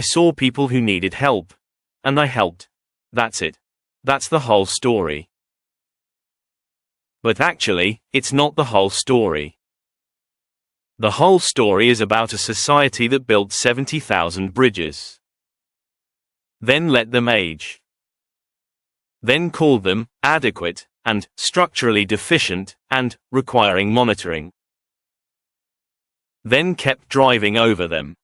saw people who needed help. And I helped. That's it. That's the whole story. But actually, it's not the whole story. The whole story is about a society that built 70,000 bridges. Then let them age. Then called them adequate, and structurally deficient, and requiring monitoring. Then kept driving over them.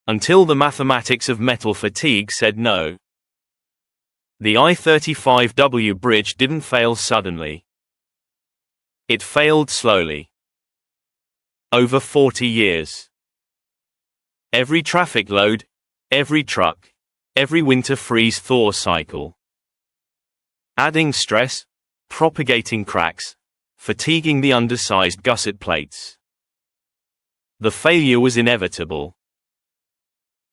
Until the mathematics of metal fatigue said no. The I-35W bridge didn't fail suddenly. It failed slowly. Over 40 years. Every traffic load, every truck, every winter freeze-thaw cycle. Adding stress, propagating cracks, fatiguing the undersized gusset plates. The failure was inevitable.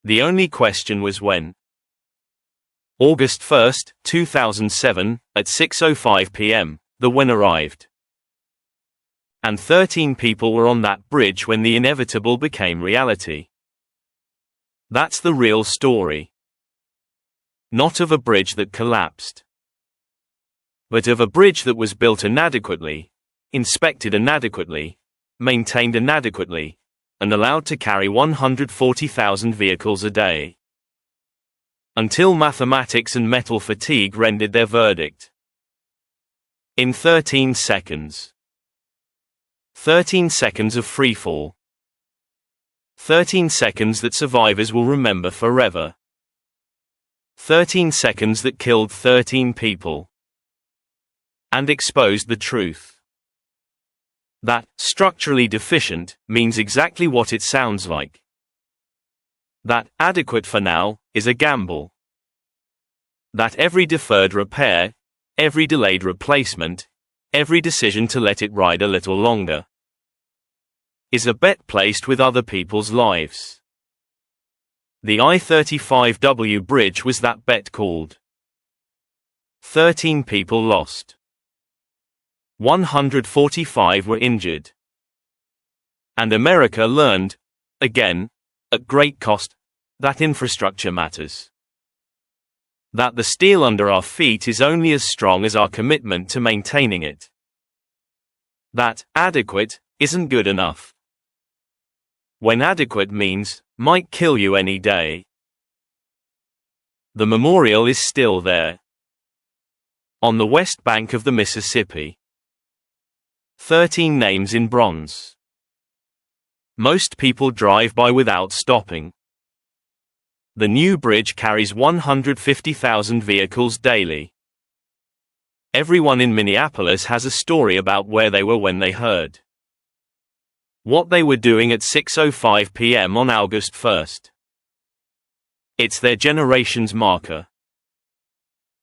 The only question was when. August 1, 2007, at 6:05 p.m., the when arrived. And 13 people were on that bridge when the inevitable became reality. That's the real story. Not of a bridge that collapsed, but of a bridge that was built inadequately, inspected inadequately, maintained inadequately, and allowed to carry 140,000 vehicles a day. Until mathematics and metal fatigue rendered their verdict. In 13 seconds. 13 seconds of freefall. 13 seconds that survivors will remember forever. 13 seconds that killed 13 people. And exposed the truth. That structurally deficient means exactly what it sounds like. That adequate for now is a gamble. That every deferred repair, every delayed replacement, every decision to let it ride a little longer, is a bet placed with other people's lives. The I-35W bridge was that bet called. 13 people lost. 145 were injured. And America learned, again, at great cost, that infrastructure matters. That the steel under our feet is only as strong as our commitment to maintaining it. That adequate isn't good enough. When adequate means, might kill you any day. The memorial is still there. On the west bank of the Mississippi. 13 names in bronze. Most people drive by without stopping. The new bridge carries 150,000 vehicles daily. Everyone in Minneapolis has a story about where they were when they heard what they were doing at 6:05 p.m. on August 1st. It's their generation's marker.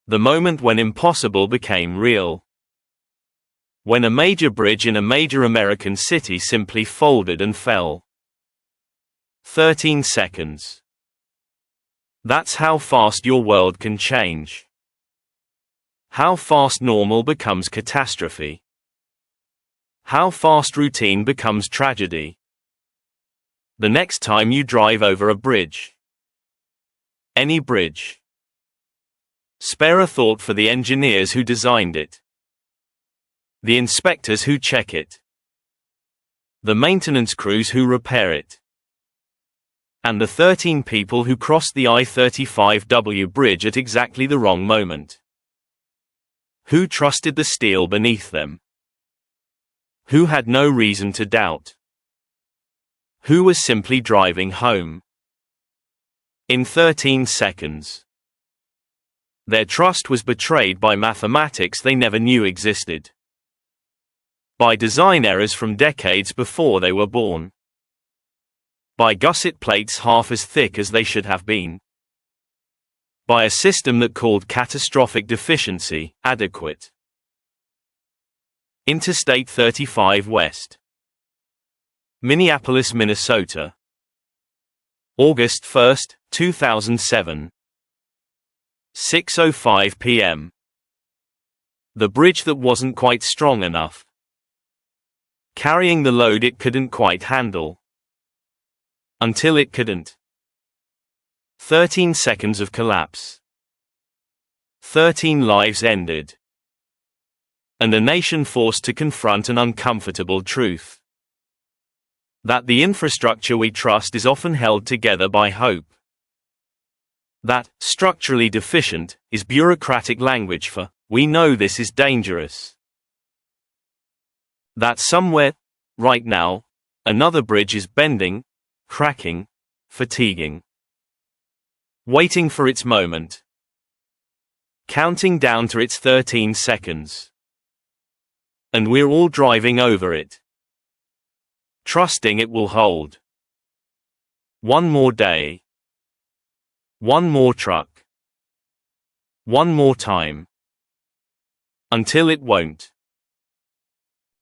The moment when impossible became real. When a major bridge in a major American city simply folded and fell. 13 seconds. That's how fast your world can change. How fast normal becomes catastrophe. How fast routine becomes tragedy. The next time you drive over a bridge. Any bridge. Spare a thought for the engineers who designed it. The inspectors who check it. The maintenance crews who repair it. And the 13 people who crossed the I-35W bridge at exactly the wrong moment. Who trusted the steel beneath them. Who had no reason to doubt. Who was simply driving home. In 13 seconds. Their trust was betrayed by mathematics they never knew existed. By design errors from decades before they were born. By gusset plates half as thick as they should have been. By a system that called catastrophic deficiency adequate. Interstate 35 West. Minneapolis, Minnesota. August 1, 2007. 6:05 p.m. The bridge that wasn't quite strong enough. Carrying the load it couldn't quite handle. Until it couldn't. 13 seconds of collapse. 13 lives ended. And a nation forced to confront an uncomfortable truth. That the infrastructure we trust is often held together by hope. That, structurally deficient, is bureaucratic language for, we know this is dangerous. That somewhere, right now, another bridge is bending, cracking, fatiguing. Waiting for its moment. Counting down to its 13 seconds. And we're all driving over it. Trusting it will hold. One more day. One more truck. One more time. Until it won't.